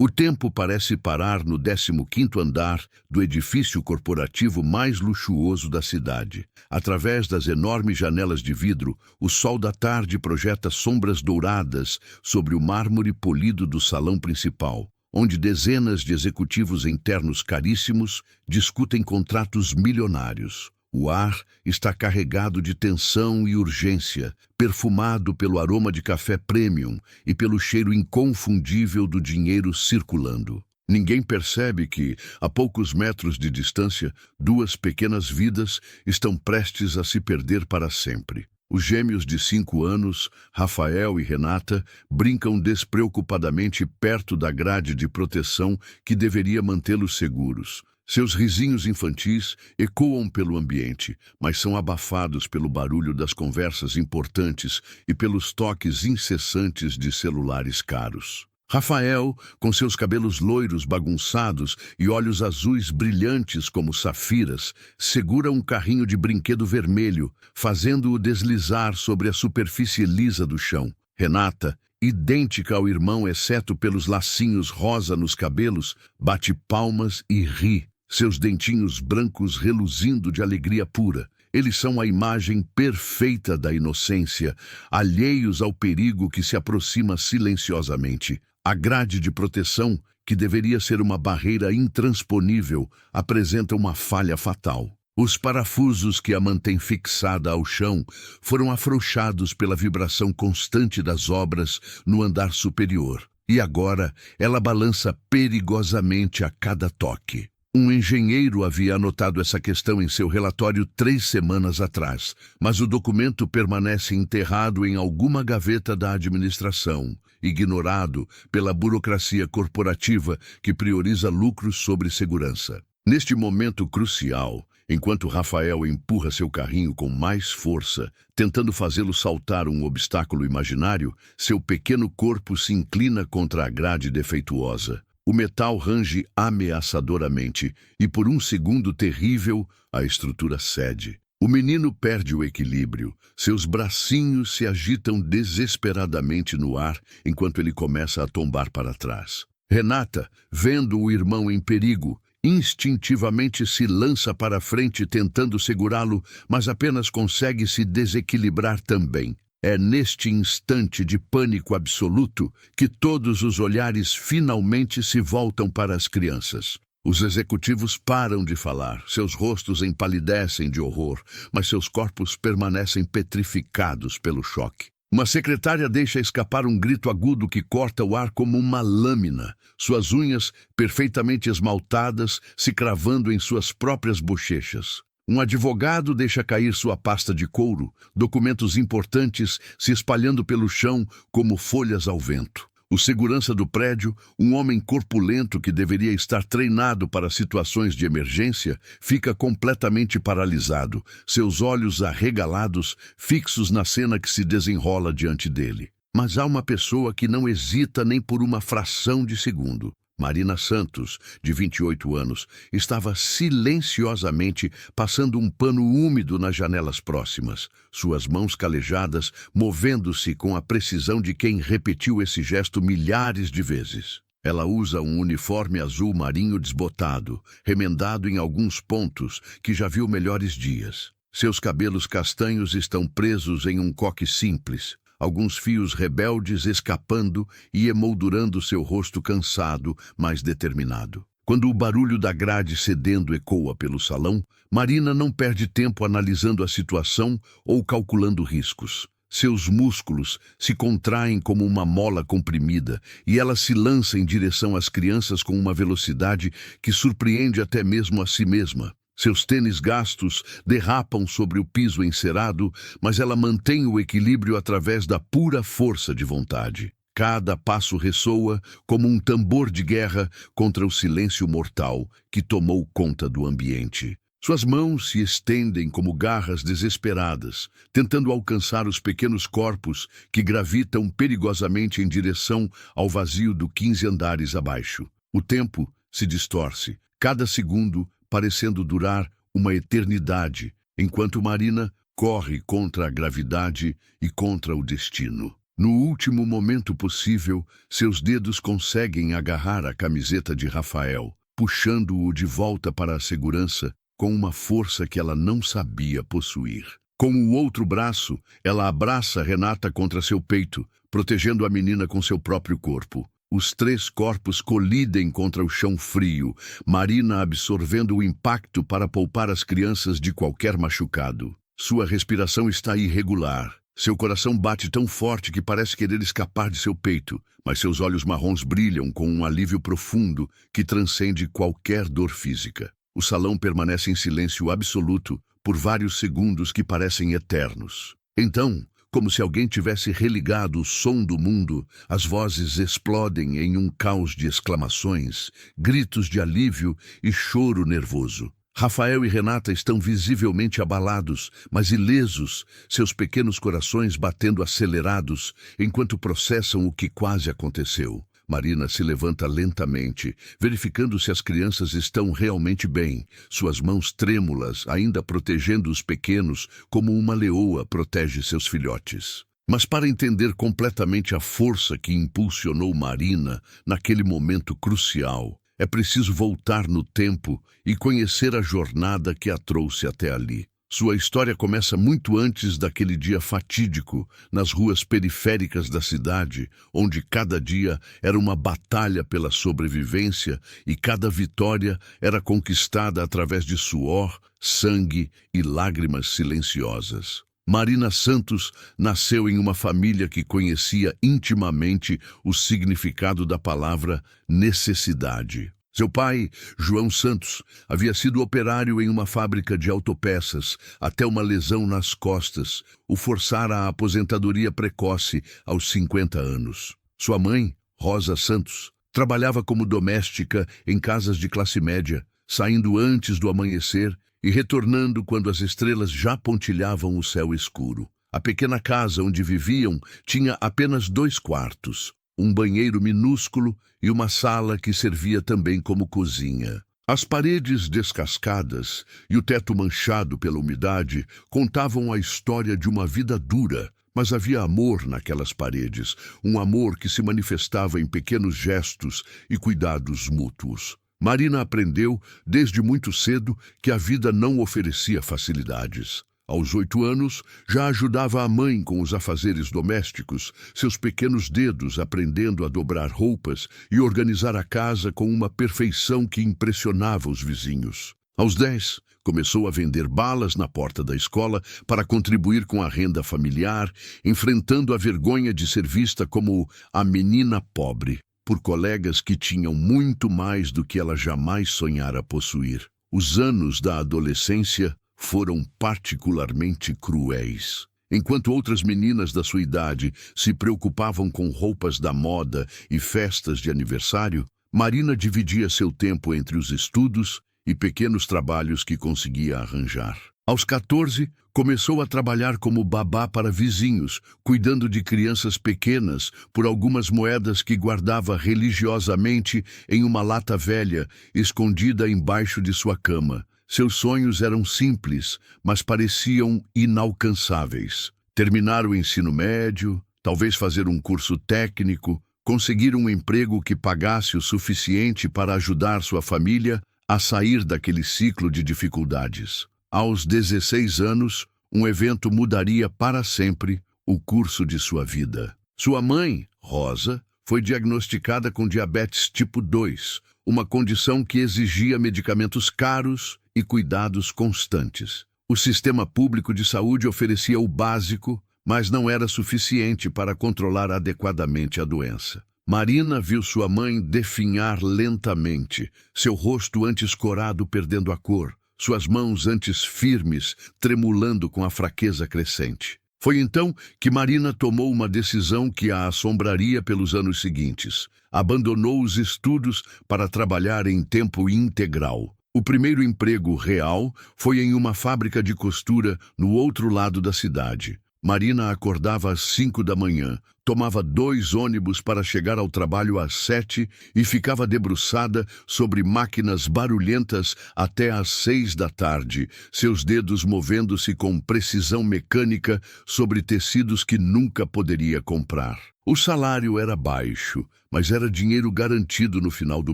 O tempo parece parar no 15º andar do edifício corporativo mais luxuoso da cidade. Através das enormes janelas de vidro, o sol da tarde projeta sombras douradas sobre o mármore polido do salão principal, onde dezenas de executivos em ternos caríssimos discutem contratos milionários. O ar está carregado de tensão e urgência, perfumado pelo aroma de café premium e pelo cheiro inconfundível do dinheiro circulando. Ninguém percebe que, a poucos metros de distância, duas pequenas vidas estão prestes a se perder para sempre. Os gêmeos de 5 anos, Rafael e Renata, brincam despreocupadamente perto da grade de proteção que deveria mantê-los seguros. Seus risinhos infantis ecoam pelo ambiente, mas são abafados pelo barulho das conversas importantes e pelos toques incessantes de celulares caros. Rafael, com seus cabelos loiros bagunçados e olhos azuis brilhantes como safiras, segura um carrinho de brinquedo vermelho, fazendo-o deslizar sobre a superfície lisa do chão. Renata, idêntica ao irmão exceto pelos lacinhos rosa nos cabelos, bate palmas e ri, seus dentinhos brancos reluzindo de alegria pura. Eles são a imagem perfeita da inocência, alheios ao perigo que se aproxima silenciosamente. A grade de proteção, que deveria ser uma barreira intransponível, apresenta uma falha fatal. Os parafusos que a mantêm fixada ao chão foram afrouxados pela vibração constante das obras no andar superior. E agora ela balança perigosamente a cada toque. Um engenheiro havia anotado essa questão em seu relatório 3 semanas atrás, mas o documento permanece enterrado em alguma gaveta da administração, ignorado pela burocracia corporativa que prioriza lucros sobre segurança. Neste momento crucial, enquanto Rafael empurra seu carrinho com mais força, tentando fazê-lo saltar um obstáculo imaginário, seu pequeno corpo se inclina contra a grade defeituosa. O metal range ameaçadoramente e, por um segundo terrível, a estrutura cede. O menino perde o equilíbrio. Seus bracinhos se agitam desesperadamente no ar enquanto ele começa a tombar para trás. Renata, vendo o irmão em perigo, instintivamente se lança para a frente tentando segurá-lo, mas apenas consegue se desequilibrar também. É neste instante de pânico absoluto que todos os olhares finalmente se voltam para as crianças. Os executivos param de falar, seus rostos empalidecem de horror, mas seus corpos permanecem petrificados pelo choque. Uma secretária deixa escapar um grito agudo que corta o ar como uma lâmina, suas unhas, perfeitamente esmaltadas, se cravando em suas próprias bochechas. Um advogado deixa cair sua pasta de couro, documentos importantes se espalhando pelo chão como folhas ao vento. O segurança do prédio, um homem corpulento que deveria estar treinado para situações de emergência, fica completamente paralisado, seus olhos arregalados, fixos na cena que se desenrola diante dele. Mas há uma pessoa que não hesita nem por uma fração de segundo. Marina Santos, de 28 anos, estava silenciosamente passando um pano úmido nas janelas próximas, suas mãos calejadas movendo-se com a precisão de quem repetiu esse gesto milhares de vezes. Ela usa um uniforme azul marinho desbotado, remendado em alguns pontos, que já viu melhores dias. Seus cabelos castanhos estão presos em um coque simples, alguns fios rebeldes escapando e emoldurando seu rosto cansado, mas determinado. Quando o barulho da grade cedendo ecoa pelo salão, Marina não perde tempo analisando a situação ou calculando riscos. Seus músculos se contraem como uma mola comprimida e ela se lança em direção às crianças com uma velocidade que surpreende até mesmo a si mesma. Seus tênis gastos derrapam sobre o piso encerado, mas ela mantém o equilíbrio através da pura força de vontade. Cada passo ressoa como um tambor de guerra contra o silêncio mortal que tomou conta do ambiente. Suas mãos se estendem como garras desesperadas, tentando alcançar os pequenos corpos que gravitam perigosamente em direção ao vazio do 15 andares abaixo. O tempo se distorce, cada segundo parecendo durar uma eternidade, enquanto Marina corre contra a gravidade e contra o destino. No último momento possível, seus dedos conseguem agarrar a camiseta de Rafael, puxando-o de volta para a segurança com uma força que ela não sabia possuir. Com o outro braço, ela abraça Renata contra seu peito, protegendo a menina com seu próprio corpo. Os três corpos colidem contra o chão frio, Marina absorvendo o impacto para poupar as crianças de qualquer machucado. Sua respiração está irregular. Seu coração bate tão forte que parece querer escapar de seu peito, mas seus olhos marrons brilham com um alívio profundo que transcende qualquer dor física. O salão permanece em silêncio absoluto por vários segundos que parecem eternos. Então, como se alguém tivesse religado o som do mundo, as vozes explodem em um caos de exclamações, gritos de alívio e choro nervoso. Rafael e Renata estão visivelmente abalados, mas ilesos, seus pequenos corações batendo acelerados, enquanto processam o que quase aconteceu. Marina se levanta lentamente, verificando se as crianças estão realmente bem, suas mãos trêmulas, ainda protegendo os pequenos como uma leoa protege seus filhotes. Mas para entender completamente a força que impulsionou Marina naquele momento crucial, é preciso voltar no tempo e conhecer a jornada que a trouxe até ali. Sua história começa muito antes daquele dia fatídico, nas ruas periféricas da cidade, onde cada dia era uma batalha pela sobrevivência e cada vitória era conquistada através de suor, sangue e lágrimas silenciosas. Marina Santos nasceu em uma família que conhecia intimamente o significado da palavra necessidade. Seu pai, João Santos, havia sido operário em uma fábrica de autopeças até uma lesão nas costas o forçara à aposentadoria precoce aos 50 anos. Sua mãe, Rosa Santos, trabalhava como doméstica em casas de classe média, saindo antes do amanhecer e retornando quando as estrelas já pontilhavam o céu escuro. A pequena casa onde viviam tinha apenas 2 quartos, um banheiro minúsculo e uma sala que servia também como cozinha. As paredes descascadas e o teto manchado pela umidade contavam a história de uma vida dura, mas havia amor naquelas paredes, um amor que se manifestava em pequenos gestos e cuidados mútuos. Marina aprendeu, desde muito cedo, que a vida não oferecia facilidades. Aos 8 anos, já ajudava a mãe com os afazeres domésticos, seus pequenos dedos aprendendo a dobrar roupas e organizar a casa com uma perfeição que impressionava os vizinhos. Aos 10, começou a vender balas na porta da escola para contribuir com a renda familiar, enfrentando a vergonha de ser vista como a menina pobre, por colegas que tinham muito mais do que ela jamais sonhara possuir. Os anos da adolescência foram particularmente cruéis. Enquanto outras meninas da sua idade se preocupavam com roupas da moda e festas de aniversário, Marina dividia seu tempo entre os estudos e pequenos trabalhos que conseguia arranjar. Aos 14, começou a trabalhar como babá para vizinhos, cuidando de crianças pequenas por algumas moedas que guardava religiosamente em uma lata velha, escondida embaixo de sua cama. Seus sonhos eram simples, mas pareciam inalcançáveis. Terminar o ensino médio, talvez fazer um curso técnico, conseguir um emprego que pagasse o suficiente para ajudar sua família a sair daquele ciclo de dificuldades. Aos 16 anos, um evento mudaria para sempre o curso de sua vida. Sua mãe, Rosa, foi diagnosticada com diabetes tipo 2, uma condição que exigia medicamentos caros e cuidados constantes. O sistema público de saúde oferecia o básico, mas não era suficiente para controlar adequadamente a doença. Marina viu sua mãe definhar lentamente, seu rosto antes corado perdendo a cor, suas mãos antes firmes, tremulando com a fraqueza crescente. Foi então que Marina tomou uma decisão que a assombraria pelos anos seguintes. Abandonou os estudos para trabalhar em tempo integral. O primeiro emprego real foi em uma fábrica de costura no outro lado da cidade. Marina acordava às 5 da manhã, tomava 2 ônibus para chegar ao trabalho às 7 e ficava debruçada sobre máquinas barulhentas até às 6 da tarde, seus dedos movendo-se com precisão mecânica sobre tecidos que nunca poderia comprar. O salário era baixo, mas era dinheiro garantido no final do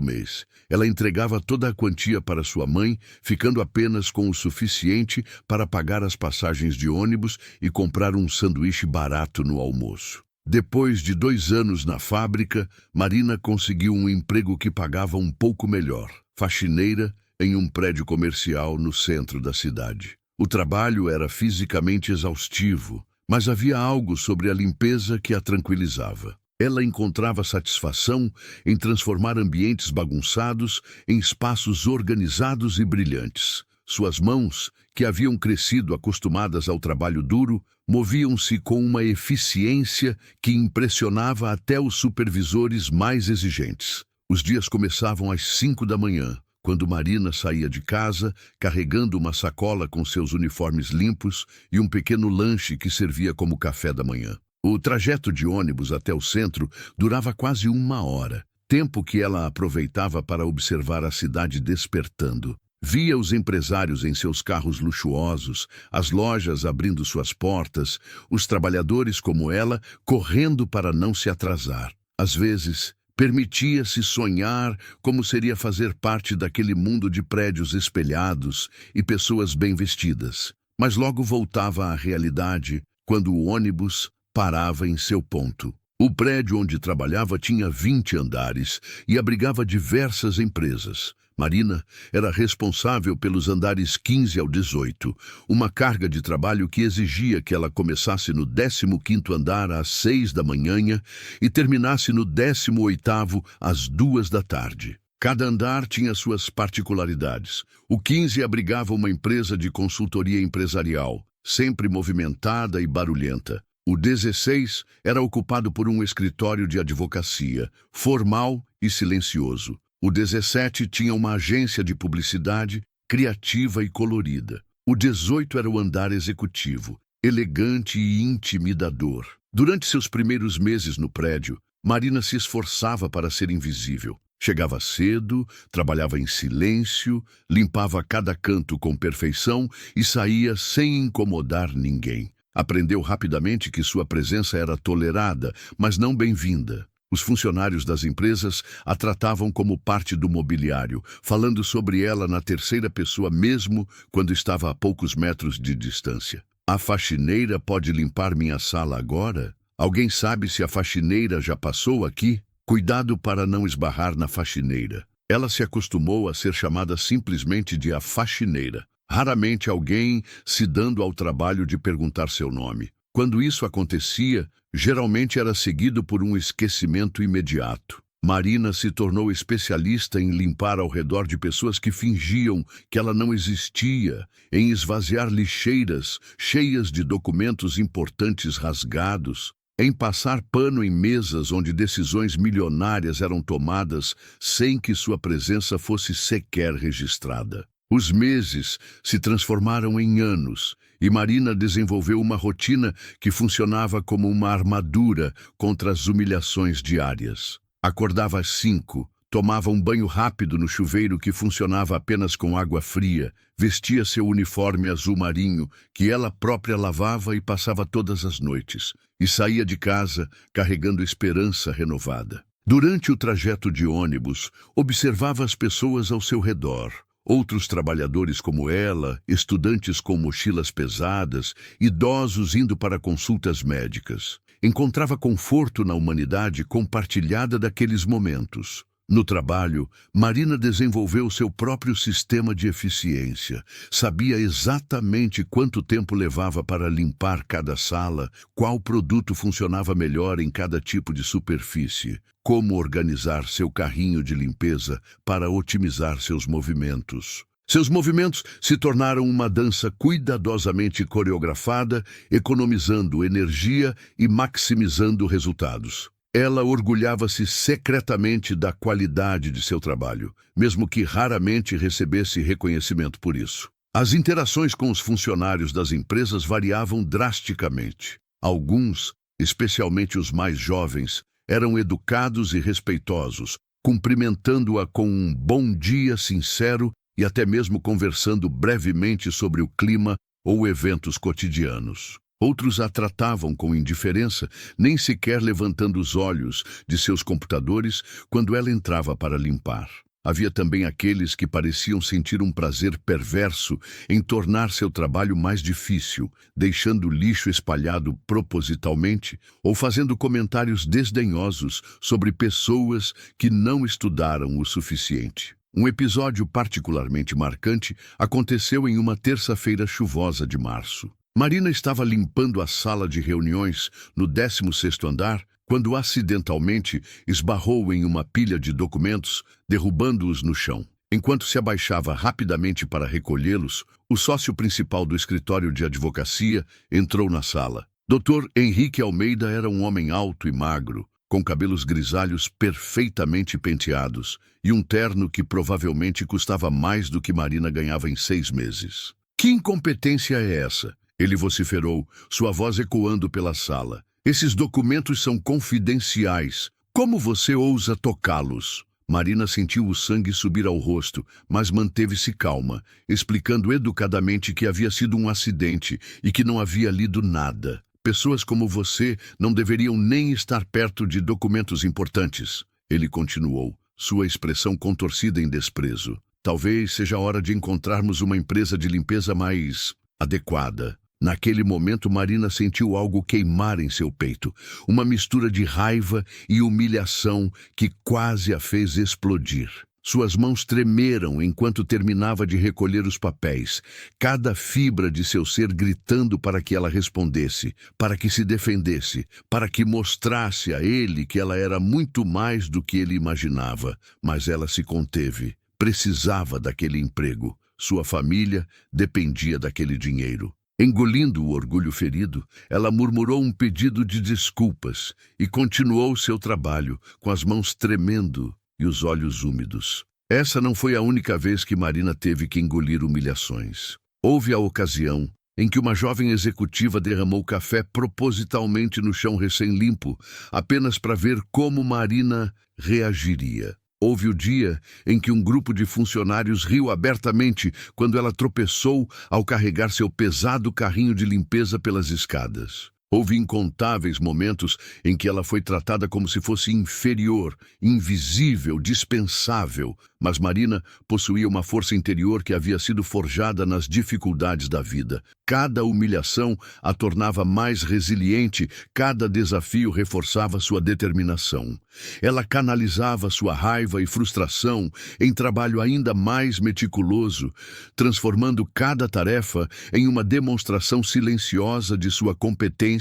mês. Ela entregava toda a quantia para sua mãe, ficando apenas com o suficiente para pagar as passagens de ônibus e comprar um sanduíche barato no almoço. Depois de 2 anos na fábrica, Marina conseguiu um emprego que pagava um pouco melhor, faxineira em um prédio comercial no centro da cidade. O trabalho era fisicamente exaustivo, mas havia algo sobre a limpeza que a tranquilizava. Ela encontrava satisfação em transformar ambientes bagunçados em espaços organizados e brilhantes. Suas mãos, que haviam crescido acostumadas ao trabalho duro, moviam-se com uma eficiência que impressionava até os supervisores mais exigentes. Os dias começavam às 5 da manhã, quando Marina saía de casa, carregando uma sacola com seus uniformes limpos e um pequeno lanche que servia como café da manhã. O trajeto de ônibus até o centro durava quase 1 hora, tempo que ela aproveitava para observar a cidade despertando. Via os empresários em seus carros luxuosos, as lojas abrindo suas portas, os trabalhadores como ela correndo para não se atrasar. Às vezes, permitia-se sonhar como seria fazer parte daquele mundo de prédios espelhados e pessoas bem vestidas. Mas logo voltava à realidade quando o ônibus parava em seu ponto. O prédio onde trabalhava tinha 20 andares e abrigava diversas empresas. Marina era responsável pelos andares 15 ao 18, uma carga de trabalho que exigia que ela começasse no 15º andar às 6 da manhã e terminasse no 18º às 2 da tarde. Cada andar tinha suas particularidades. O 15 abrigava uma empresa de consultoria empresarial, sempre movimentada e barulhenta. O 16 era ocupado por um escritório de advocacia, formal e silencioso. O 17 tinha uma agência de publicidade, criativa e colorida. O 18 era o andar executivo, elegante e intimidador. Durante seus primeiros meses no prédio, Marina se esforçava para ser invisível. Chegava cedo, trabalhava em silêncio, limpava cada canto com perfeição e saía sem incomodar ninguém. Aprendeu rapidamente que sua presença era tolerada, mas não bem-vinda. Os funcionários das empresas a tratavam como parte do mobiliário, falando sobre ela na terceira pessoa mesmo quando estava a poucos metros de distância. A faxineira pode limpar minha sala agora? Alguém sabe se a faxineira já passou aqui? Cuidado para não esbarrar na faxineira. Ela se acostumou a ser chamada simplesmente de a faxineira. Raramente alguém se dando ao trabalho de perguntar seu nome. Quando isso acontecia, geralmente era seguido por um esquecimento imediato. Marina se tornou especialista em limpar ao redor de pessoas que fingiam que ela não existia, em esvaziar lixeiras cheias de documentos importantes rasgados, em passar pano em mesas onde decisões milionárias eram tomadas sem que sua presença fosse sequer registrada. Os meses se transformaram em anos e Marina desenvolveu uma rotina que funcionava como uma armadura contra as humilhações diárias. Acordava às 5, tomava um banho rápido no chuveiro que funcionava apenas com água fria, vestia seu uniforme azul marinho, que ela própria lavava e passava todas as noites, e saía de casa carregando esperança renovada. Durante o trajeto de ônibus, observava as pessoas ao seu redor. Outros trabalhadores como ela, estudantes com mochilas pesadas, idosos indo para consultas médicas. Encontrava conforto na humanidade compartilhada daqueles momentos. No trabalho, Marina desenvolveu seu próprio sistema de eficiência. Sabia exatamente quanto tempo levava para limpar cada sala, qual produto funcionava melhor em cada tipo de superfície, como organizar seu carrinho de limpeza para otimizar seus movimentos. Seus movimentos se tornaram uma dança cuidadosamente coreografada, economizando energia e maximizando resultados. Ela orgulhava-se secretamente da qualidade de seu trabalho, mesmo que raramente recebesse reconhecimento por isso. As interações com os funcionários das empresas variavam drasticamente. Alguns especialmente os mais jovens, eram educados e respeitosos, cumprimentando-a com um bom dia sincero e até mesmo conversando brevemente sobre o clima ou eventos cotidianos. Outros a tratavam com indiferença, nem sequer levantando os olhos de seus computadores quando ela entrava para limpar. Havia também aqueles que pareciam sentir um prazer perverso em tornar seu trabalho mais difícil, deixando lixo espalhado propositalmente ou fazendo comentários desdenhosos sobre pessoas que não estudaram o suficiente. Um episódio particularmente marcante aconteceu em uma terça-feira chuvosa de março. Marina estava limpando a sala de reuniões no 16º andar quando acidentalmente esbarrou em uma pilha de documentos, derrubando-os no chão. Enquanto se abaixava rapidamente para recolhê-los, o sócio principal do escritório de advocacia entrou na sala. Dr. Henrique Almeida era um homem alto e magro, com cabelos grisalhos perfeitamente penteados e um terno que provavelmente custava mais do que Marina ganhava em 6 meses. Que incompetência é essa? Ele vociferou, sua voz ecoando pela sala. Esses documentos são confidenciais. Como você ousa tocá-los? Marina sentiu o sangue subir ao rosto, mas manteve-se calma, explicando educadamente que havia sido um acidente e que não havia lido nada. Pessoas como você não deveriam nem estar perto de documentos importantes. Ele continuou, sua expressão contorcida em desprezo. Talvez seja a hora de encontrarmos uma empresa de limpeza mais adequada. Naquele momento, Marina sentiu algo queimar em seu peito, uma mistura de raiva e humilhação que quase a fez explodir. Suas mãos tremeram enquanto terminava de recolher os papéis, cada fibra de seu ser gritando para que ela respondesse, para que se defendesse, para que mostrasse a ele que ela era muito mais do que ele imaginava. Mas ela se conteve, precisava daquele emprego. Sua família dependia daquele dinheiro. Engolindo o orgulho ferido, ela murmurou um pedido de desculpas e continuou seu trabalho, com as mãos tremendo e os olhos úmidos. Essa não foi a única vez que Marina teve que engolir humilhações. Houve a ocasião em que uma jovem executiva derramou café propositalmente no chão recém-limpo, apenas para ver como Marina reagiria. Houve o dia em que um grupo de funcionários riu abertamente quando ela tropeçou ao carregar seu pesado carrinho de limpeza pelas escadas. Houve incontáveis momentos em que ela foi tratada como se fosse inferior, invisível, dispensável, mas Marina possuía uma força interior que havia sido forjada nas dificuldades da vida. Cada humilhação a tornava mais resiliente, cada desafio reforçava sua determinação. Ela canalizava sua raiva e frustração em trabalho ainda mais meticuloso, transformando cada tarefa em uma demonstração silenciosa de sua competência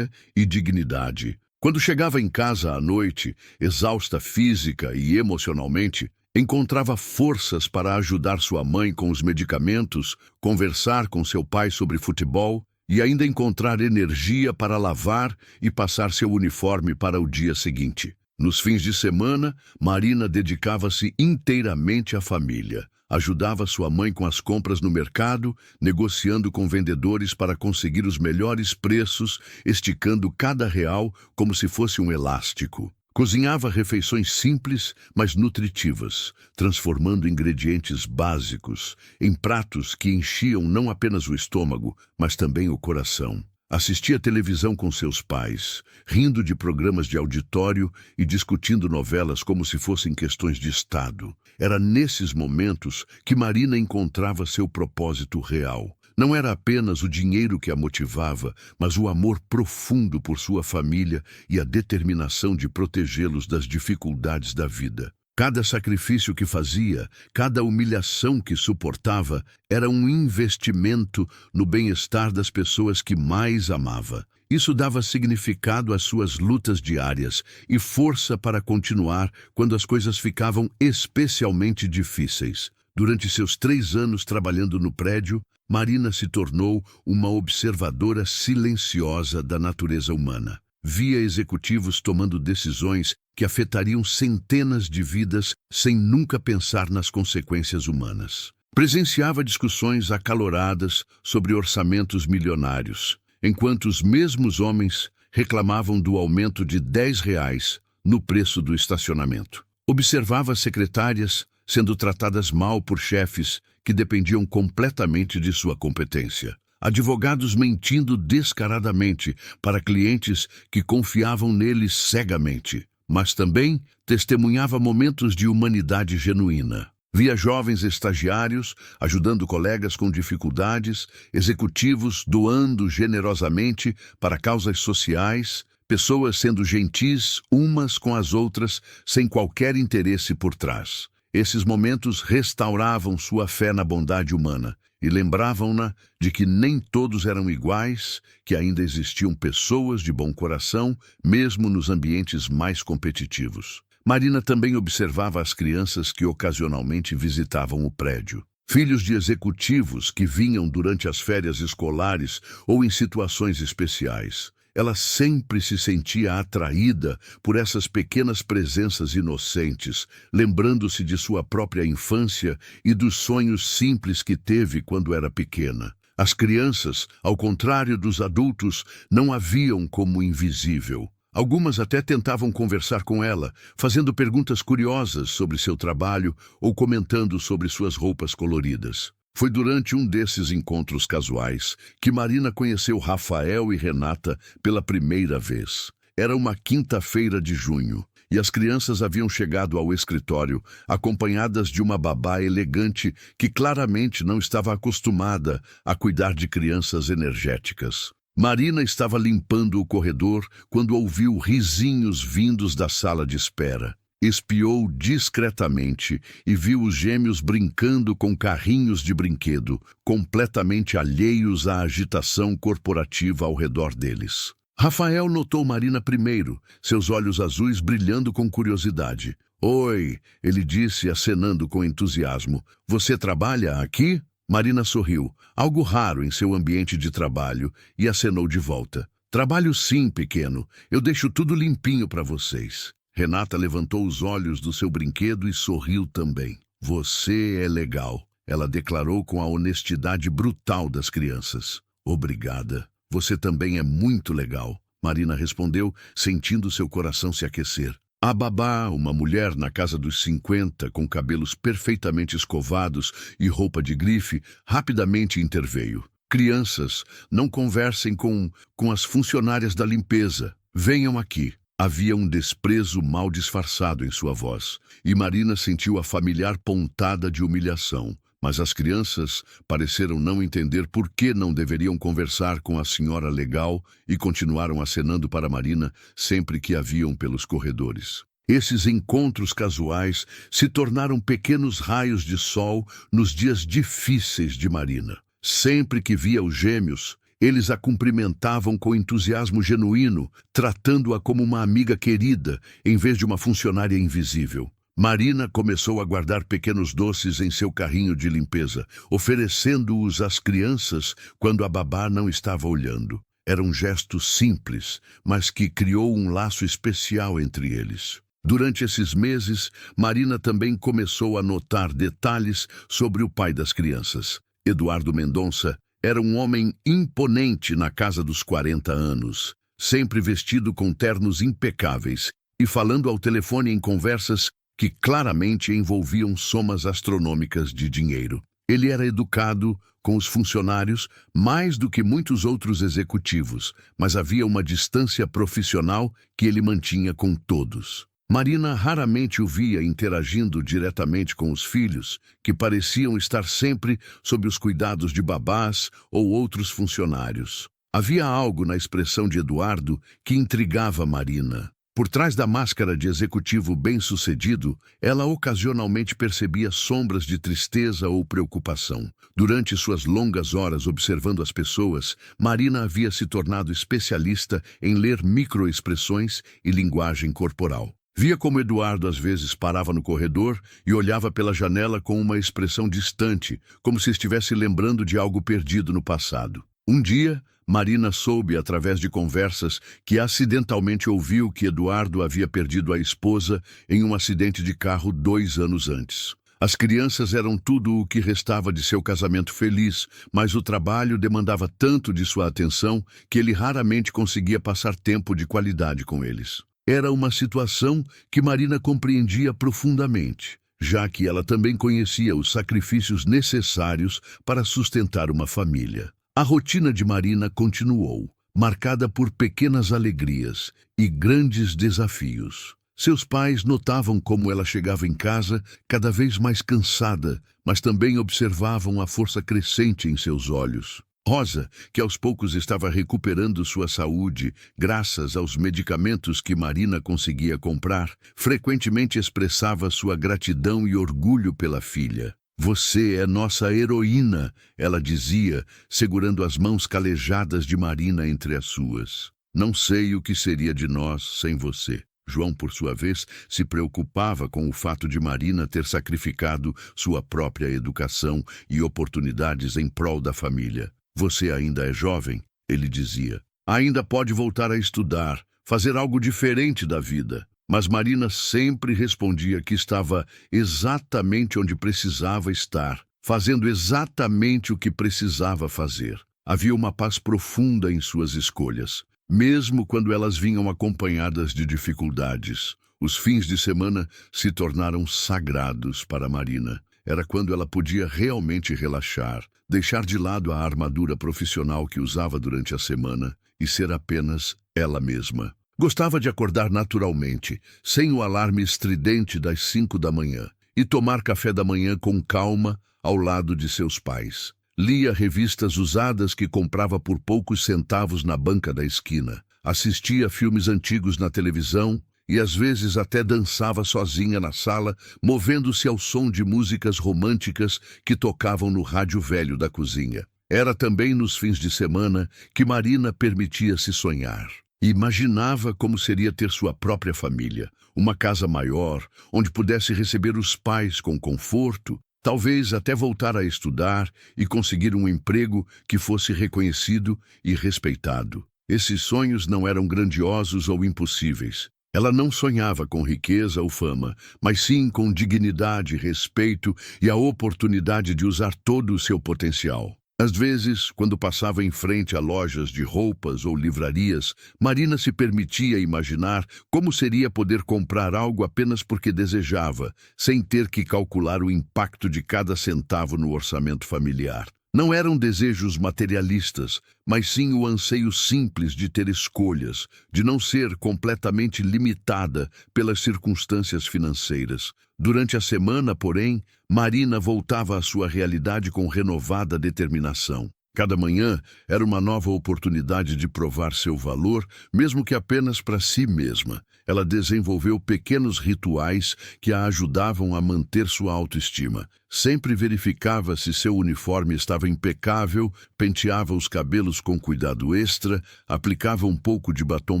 e dignidade. Quando chegava em casa à noite, exausta física e emocionalmente, encontrava forças para ajudar sua mãe com os medicamentos, conversar com seu pai sobre futebol e ainda encontrar energia para lavar e passar seu uniforme para o dia seguinte. Nos fins de semana, Marina dedicava-se inteiramente à família. Ajudava sua mãe com as compras no mercado, negociando com vendedores para conseguir os melhores preços, esticando cada real como se fosse um elástico. Cozinhava refeições simples, mas nutritivas, transformando ingredientes básicos em pratos que enchiam não apenas o estômago, mas também o coração. Assistia televisão com seus pais, rindo de programas de auditório e discutindo novelas como se fossem questões de Estado. Era nesses momentos que Marina encontrava seu propósito real. Não era apenas o dinheiro que a motivava, mas o amor profundo por sua família e a determinação de protegê-los das dificuldades da vida. Cada sacrifício que fazia, cada humilhação que suportava, era um investimento no bem-estar das pessoas que mais amava. Isso dava significado às suas lutas diárias e força para continuar quando as coisas ficavam especialmente difíceis. Durante seus 3 anos trabalhando no prédio, Marina se tornou uma observadora silenciosa da natureza humana. Via executivos tomando decisões que afetariam centenas de vidas sem nunca pensar nas consequências humanas. Presenciava discussões acaloradas sobre orçamentos milionários, enquanto os mesmos homens reclamavam do aumento de R$ 10 no preço do estacionamento. Observava as secretárias sendo tratadas mal por chefes que dependiam completamente de sua competência. Advogados mentindo descaradamente para clientes que confiavam neles cegamente. Mas também testemunhava momentos de humanidade genuína. Via jovens estagiários ajudando colegas com dificuldades, executivos doando generosamente para causas sociais, pessoas sendo gentis umas com as outras sem qualquer interesse por trás. Esses momentos restauravam sua fé na bondade humana e lembravam-na de que nem todos eram iguais, que ainda existiam pessoas de bom coração, mesmo nos ambientes mais competitivos. Marina também observava as crianças que ocasionalmente visitavam o prédio. Filhos de executivos que vinham durante as férias escolares ou em situações especiais. Ela sempre se sentia atraída por essas pequenas presenças inocentes, lembrando-se de sua própria infância e dos sonhos simples que teve quando era pequena. As crianças, ao contrário dos adultos, não a viam como invisível. Algumas até tentavam conversar com ela, fazendo perguntas curiosas sobre seu trabalho ou comentando sobre suas roupas coloridas. Foi durante um desses encontros casuais que Marina conheceu Rafael e Renata pela primeira vez. Era uma quinta-feira de junho e as crianças haviam chegado ao escritório acompanhadas de uma babá elegante que claramente não estava acostumada a cuidar de crianças energéticas. Marina estava limpando o corredor quando ouviu risinhos vindos da sala de espera. Espiou discretamente e viu os gêmeos brincando com carrinhos de brinquedo, completamente alheios à agitação corporativa ao redor deles. Rafael notou Marina primeiro, seus olhos azuis brilhando com curiosidade. "Oi", ele disse, acenando com entusiasmo. "Você trabalha aqui?" Marina sorriu, algo raro em seu ambiente de trabalho, e acenou de volta. "Trabalho sim, pequeno. Eu deixo tudo limpinho para vocês." Renata levantou os olhos do seu brinquedo e sorriu também. "Você é legal", ela declarou com a honestidade brutal das crianças. "Obrigada. Você também é muito legal", Marina respondeu, sentindo seu coração se aquecer. A babá, uma mulher na casa dos 50, com cabelos perfeitamente escovados e roupa de grife, rapidamente interveio. "Crianças, não conversem com as funcionárias da limpeza. Venham aqui." Havia um desprezo mal disfarçado em sua voz, e Marina sentiu a familiar pontada de humilhação. Mas as crianças pareceram não entender por que não deveriam conversar com a senhora legal e continuaram acenando para Marina sempre que a viam pelos corredores. Esses encontros casuais se tornaram pequenos raios de sol nos dias difíceis de Marina. Sempre que via os gêmeos, eles a cumprimentavam com entusiasmo genuíno, tratando-a como uma amiga querida, em vez de uma funcionária invisível. Marina começou a guardar pequenos doces em seu carrinho de limpeza, oferecendo-os às crianças quando a babá não estava olhando. Era um gesto simples, mas que criou um laço especial entre eles. Durante esses meses, Marina também começou a notar detalhes sobre o pai das crianças. Eduardo Mendonça era um homem imponente na casa dos 40 anos, sempre vestido com ternos impecáveis e falando ao telefone em conversas que claramente envolviam somas astronômicas de dinheiro. Ele era educado com os funcionários mais do que muitos outros executivos, mas havia uma distância profissional que ele mantinha com todos. Marina raramente o via interagindo diretamente com os filhos, que pareciam estar sempre sob os cuidados de babás ou outros funcionários. Havia algo na expressão de Eduardo que intrigava Marina. Por trás da máscara de executivo bem-sucedido, ela ocasionalmente percebia sombras de tristeza ou preocupação. Durante suas longas horas observando as pessoas, Marina havia se tornado especialista em ler microexpressões e linguagem corporal. Via como Eduardo às vezes parava no corredor e olhava pela janela com uma expressão distante, como se estivesse lembrando de algo perdido no passado. Um dia, Marina soube, através de conversas, que acidentalmente ouviu que Eduardo havia perdido a esposa em um acidente de carro 2 anos antes. As crianças eram tudo o que restava de seu casamento feliz, mas o trabalho demandava tanto de sua atenção que ele raramente conseguia passar tempo de qualidade com eles. Era uma situação que Marina compreendia profundamente, já que ela também conhecia os sacrifícios necessários para sustentar uma família. A rotina de Marina continuou, marcada por pequenas alegrias e grandes desafios. Seus pais notavam como ela chegava em casa cada vez mais cansada, mas também observavam a força crescente em seus olhos. Rosa, que aos poucos estava recuperando sua saúde graças aos medicamentos que Marina conseguia comprar, frequentemente expressava sua gratidão e orgulho pela filha. "Você é nossa heroína", ela dizia, segurando as mãos calejadas de Marina entre as suas. "Não sei o que seria de nós sem você." João, por sua vez, se preocupava com o fato de Marina ter sacrificado sua própria educação e oportunidades em prol da família. "Você ainda é jovem", ele dizia. "Ainda pode voltar a estudar, fazer algo diferente da vida." Mas Marina sempre respondia que estava exatamente onde precisava estar, fazendo exatamente o que precisava fazer. Havia uma paz profunda em suas escolhas, mesmo quando elas vinham acompanhadas de dificuldades. Os fins de semana se tornaram sagrados para Marina. Era quando ela podia realmente relaxar, deixar de lado a armadura profissional que usava durante a semana e ser apenas ela mesma. Gostava de acordar naturalmente, sem o alarme estridente das 5 da manhã, e tomar café da manhã com calma ao lado de seus pais. Lia revistas usadas que comprava por poucos centavos na banca da esquina. Assistia filmes antigos na televisão e às vezes até dançava sozinha na sala, movendo-se ao som de músicas românticas que tocavam no rádio velho da cozinha. Era também nos fins de semana que Marina permitia-se sonhar. Imaginava como seria ter sua própria família, uma casa maior, onde pudesse receber os pais com conforto, talvez até voltar a estudar e conseguir um emprego que fosse reconhecido e respeitado. Esses sonhos não eram grandiosos ou impossíveis. Ela não sonhava com riqueza ou fama, mas sim com dignidade, respeito e a oportunidade de usar todo o seu potencial. Às vezes, quando passava em frente a lojas de roupas ou livrarias, Marina se permitia imaginar como seria poder comprar algo apenas porque desejava, sem ter que calcular o impacto de cada centavo no orçamento familiar. Não eram desejos materialistas, mas sim o anseio simples de ter escolhas, de não ser completamente limitada pelas circunstâncias financeiras. Durante a semana, porém, Marina voltava à sua realidade com renovada determinação. Cada manhã era uma nova oportunidade de provar seu valor, mesmo que apenas para si mesma. Ela desenvolveu pequenos rituais que a ajudavam a manter sua autoestima. Sempre verificava se seu uniforme estava impecável, penteava os cabelos com cuidado extra, aplicava um pouco de batom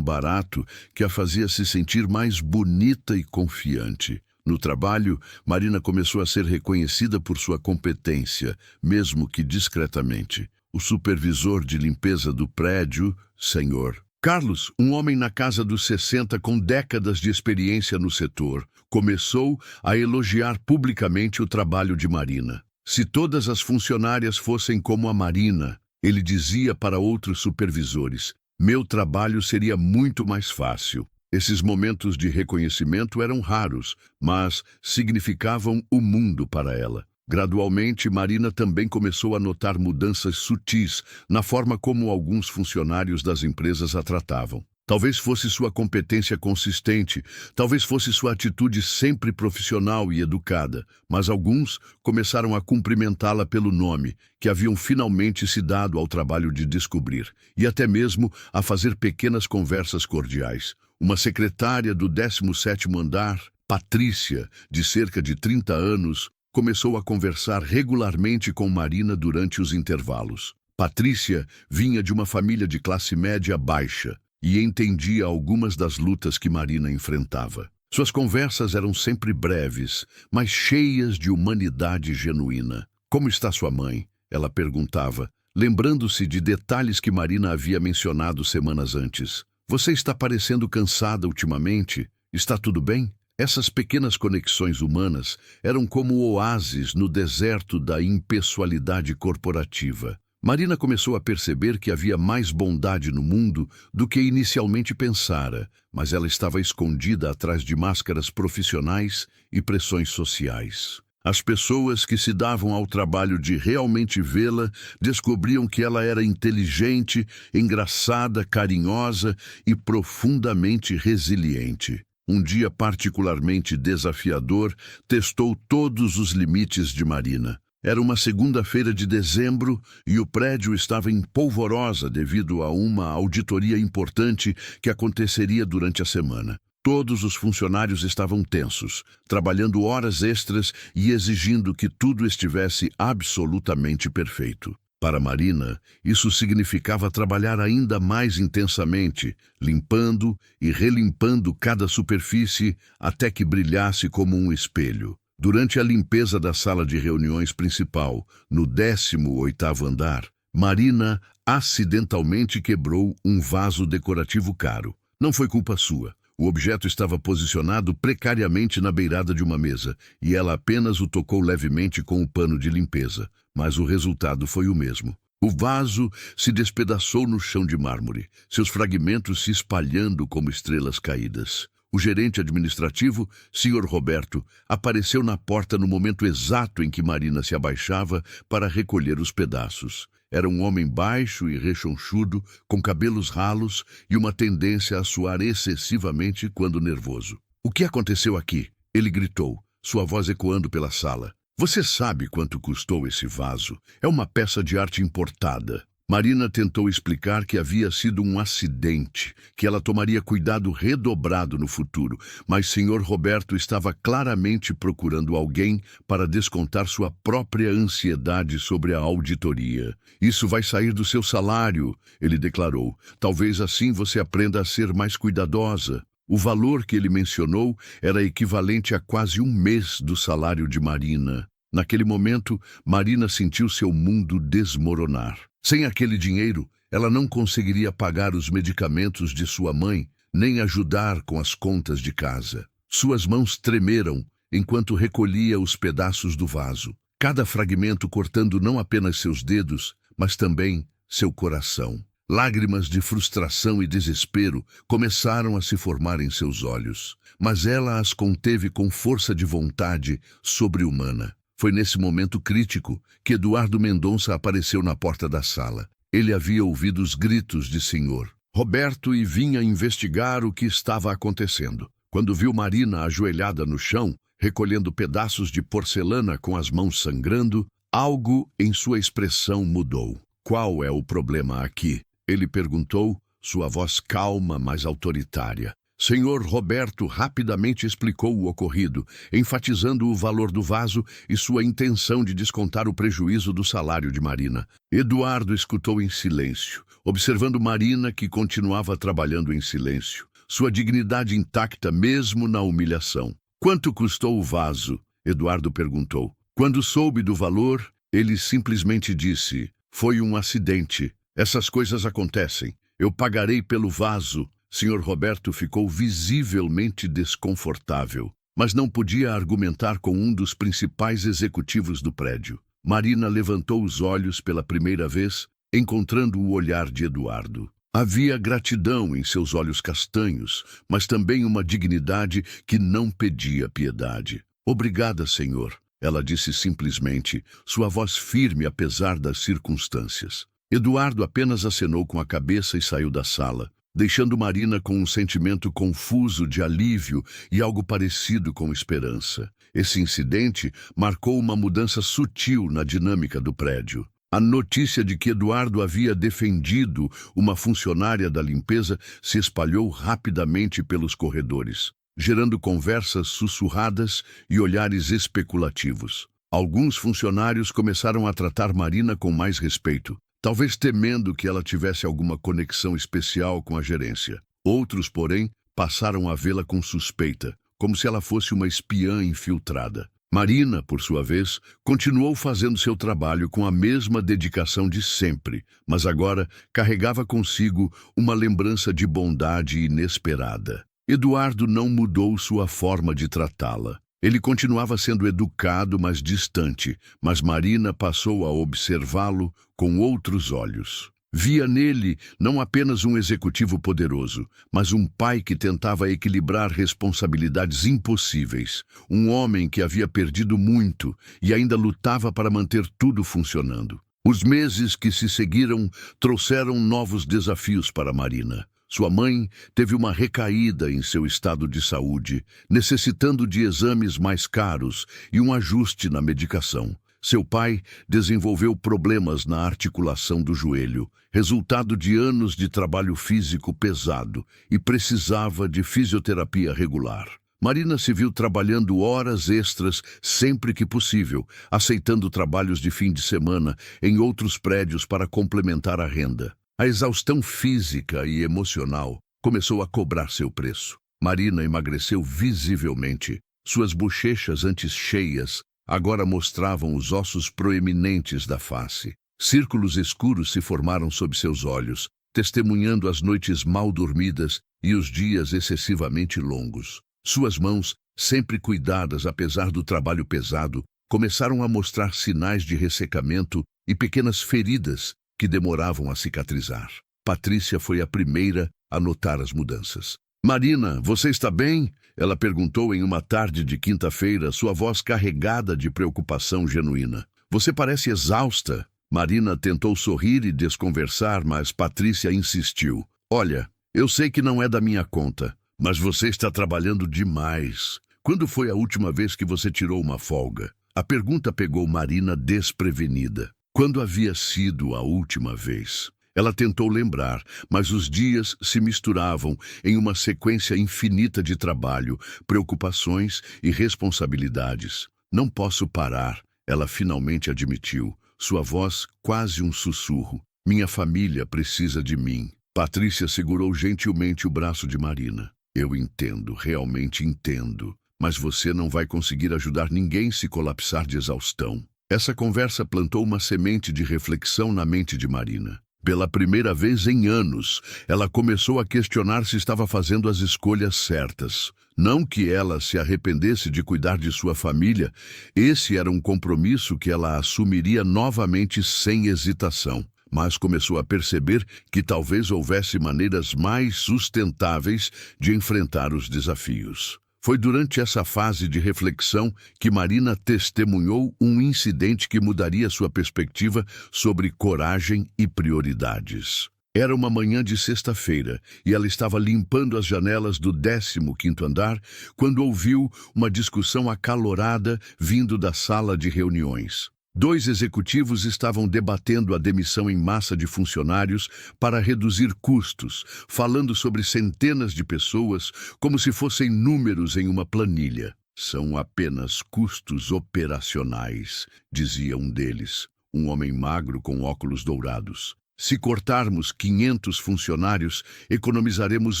barato que a fazia se sentir mais bonita e confiante. No trabalho, Marina começou a ser reconhecida por sua competência, mesmo que discretamente. O supervisor de limpeza do prédio, Sr. Carlos, um homem na casa dos 60 com décadas de experiência no setor, começou a elogiar publicamente o trabalho de Marina. Se todas as funcionárias fossem como a Marina, ele dizia para outros supervisores, meu trabalho seria muito mais fácil. Esses momentos de reconhecimento eram raros, mas significavam o mundo para ela. Gradualmente, Marina também começou a notar mudanças sutis na forma como alguns funcionários das empresas a tratavam. Talvez fosse sua competência consistente, talvez fosse sua atitude sempre profissional e educada, mas alguns começaram a cumprimentá-la pelo nome, que haviam finalmente se dado ao trabalho de descobrir, e até mesmo a fazer pequenas conversas cordiais. Uma secretária do 17º andar, Patrícia, de cerca de 30 anos, começou a conversar regularmente com Marina durante os intervalos. Patrícia vinha de uma família de classe média baixa e entendia algumas das lutas que Marina enfrentava. Suas conversas eram sempre breves, mas cheias de humanidade genuína. "Como está sua mãe?" ela perguntava, lembrando-se de detalhes que Marina havia mencionado semanas antes. "Você está parecendo cansada ultimamente? Está tudo bem?" Essas pequenas conexões humanas eram como oásis no deserto da impessoalidade corporativa. Marina começou a perceber que havia mais bondade no mundo do que inicialmente pensara, mas ela estava escondida atrás de máscaras profissionais e pressões sociais. As pessoas que se davam ao trabalho de realmente vê-la descobriam que ela era inteligente, engraçada, carinhosa e profundamente resiliente. Um dia particularmente desafiador testou todos os limites de Marina. Era uma segunda-feira de dezembro e o prédio estava em polvorosa devido a uma auditoria importante que aconteceria durante a semana. Todos os funcionários estavam tensos, trabalhando horas extras e exigindo que tudo estivesse absolutamente perfeito. Para Marina, isso significava trabalhar ainda mais intensamente, limpando e relimpando cada superfície até que brilhasse como um espelho. Durante a limpeza da sala de reuniões principal, no 18º andar, Marina acidentalmente quebrou um vaso decorativo caro. Não foi culpa sua. O objeto estava posicionado precariamente na beirada de uma mesa, e ela apenas o tocou levemente com o pano de limpeza, mas o resultado foi o mesmo. O vaso se despedaçou no chão de mármore, seus fragmentos se espalhando como estrelas caídas. O gerente administrativo, Sr. Roberto, apareceu na porta no momento exato em que Marina se abaixava para recolher os pedaços. Era um homem baixo e rechonchudo, com cabelos ralos e uma tendência a suar excessivamente quando nervoso. "O que aconteceu aqui?" ele gritou, sua voz ecoando pela sala. "Você sabe quanto custou esse vaso? É uma peça de arte importada." Marina tentou explicar que havia sido um acidente, que ela tomaria cuidado redobrado no futuro, mas Sr. Roberto estava claramente procurando alguém para descontar sua própria ansiedade sobre a auditoria. "Isso vai sair do seu salário", ele declarou. "Talvez assim você aprenda a ser mais cuidadosa." O valor que ele mencionou era equivalente a quase um mês do salário de Marina. Naquele momento, Marina sentiu seu mundo desmoronar. Sem aquele dinheiro, ela não conseguiria pagar os medicamentos de sua mãe, nem ajudar com as contas de casa. Suas mãos tremeram enquanto recolhia os pedaços do vaso, cada fragmento cortando não apenas seus dedos, mas também seu coração. Lágrimas de frustração e desespero começaram a se formar em seus olhos, mas ela as conteve com força de vontade sobre-humana. Foi nesse momento crítico que Eduardo Mendonça apareceu na porta da sala. Ele havia ouvido os gritos de Sr. Roberto e vinha investigar o que estava acontecendo. Quando viu Marina ajoelhada no chão, recolhendo pedaços de porcelana com as mãos sangrando, algo em sua expressão mudou. "Qual é o problema aqui?" ele perguntou, sua voz calma, mas autoritária. Sr. Roberto rapidamente explicou o ocorrido, enfatizando o valor do vaso e sua intenção de descontar o prejuízo do salário de Marina. Eduardo escutou em silêncio, observando Marina, que continuava trabalhando em silêncio, sua dignidade intacta mesmo na humilhação. "Quanto custou o vaso?" Eduardo perguntou. Quando soube do valor, ele simplesmente disse: "Foi um acidente. Essas coisas acontecem. Eu pagarei pelo vaso." Sr. Roberto ficou visivelmente desconfortável, mas não podia argumentar com um dos principais executivos do prédio. Marina levantou os olhos pela primeira vez, encontrando o olhar de Eduardo. Havia gratidão em seus olhos castanhos, mas também uma dignidade que não pedia piedade. "Obrigada, senhor", ela disse simplesmente, sua voz firme apesar das circunstâncias. Eduardo apenas acenou com a cabeça e saiu da sala, deixando Marina com um sentimento confuso de alívio e algo parecido com esperança. Esse incidente marcou uma mudança sutil na dinâmica do prédio. A notícia de que Eduardo havia defendido uma funcionária da limpeza se espalhou rapidamente pelos corredores, gerando conversas sussurradas e olhares especulativos. Alguns funcionários começaram a tratar Marina com mais respeito, talvez temendo que ela tivesse alguma conexão especial com a gerência. Outros, porém, passaram a vê-la com suspeita, como se ela fosse uma espiã infiltrada. Marina, por sua vez, continuou fazendo seu trabalho com a mesma dedicação de sempre, mas agora carregava consigo uma lembrança de bondade inesperada. Eduardo não mudou sua forma de tratá-la. Ele continuava sendo educado, mas distante, mas Marina passou a observá-lo com outros olhos. Via nele não apenas um executivo poderoso, mas um pai que tentava equilibrar responsabilidades impossíveis, um homem que havia perdido muito e ainda lutava para manter tudo funcionando. Os meses que se seguiram trouxeram novos desafios para Marina. Sua mãe teve uma recaída em seu estado de saúde, necessitando de exames mais caros e um ajuste na medicação. Seu pai desenvolveu problemas na articulação do joelho, resultado de anos de trabalho físico pesado, e precisava de fisioterapia regular. Marina se viu trabalhando horas extras sempre que possível, aceitando trabalhos de fim de semana em outros prédios para complementar a renda. A exaustão física e emocional começou a cobrar seu preço. Marina emagreceu visivelmente. Suas bochechas, antes cheias, agora mostravam os ossos proeminentes da face. Círculos escuros se formaram sob seus olhos, testemunhando as noites mal dormidas e os dias excessivamente longos. Suas mãos, sempre cuidadas apesar do trabalho pesado, começaram a mostrar sinais de ressecamento e pequenas feridas que demoravam a cicatrizar. Patrícia foi a primeira a notar as mudanças. "Marina, você está bem?" Ela perguntou em uma tarde de quinta-feira, sua voz carregada de preocupação genuína. "Você parece exausta." Marina tentou sorrir e desconversar, mas Patrícia insistiu. "Olha, eu sei que não é da minha conta, mas você está trabalhando demais. Quando foi a última vez que você tirou uma folga?" A pergunta pegou Marina desprevenida. Quando havia sido a última vez? Ela tentou lembrar, mas os dias se misturavam em uma sequência infinita de trabalho, preocupações e responsabilidades. "Não posso parar", ela finalmente admitiu, sua voz quase um sussurro. "Minha família precisa de mim." Patrícia segurou gentilmente o braço de Marina. "Eu entendo, realmente entendo, mas você não vai conseguir ajudar ninguém se colapsar de exaustão." Essa conversa plantou uma semente de reflexão na mente de Marina. Pela primeira vez em anos, ela começou a questionar se estava fazendo as escolhas certas. Não que ela se arrependesse de cuidar de sua família, esse era um compromisso que ela assumiria novamente sem hesitação. Mas começou a perceber que talvez houvesse maneiras mais sustentáveis de enfrentar os desafios. Foi durante essa fase de reflexão que Marina testemunhou um incidente que mudaria sua perspectiva sobre coragem e prioridades. Era uma manhã de sexta-feira e ela estava limpando as janelas do 15º andar quando ouviu uma discussão acalorada vindo da sala de reuniões. 2 executivos estavam debatendo a demissão em massa de funcionários para reduzir custos, falando sobre centenas de pessoas como se fossem números em uma planilha. "São apenas custos operacionais", dizia um deles, um homem magro com óculos dourados. "Se cortarmos 500 funcionários, economizaremos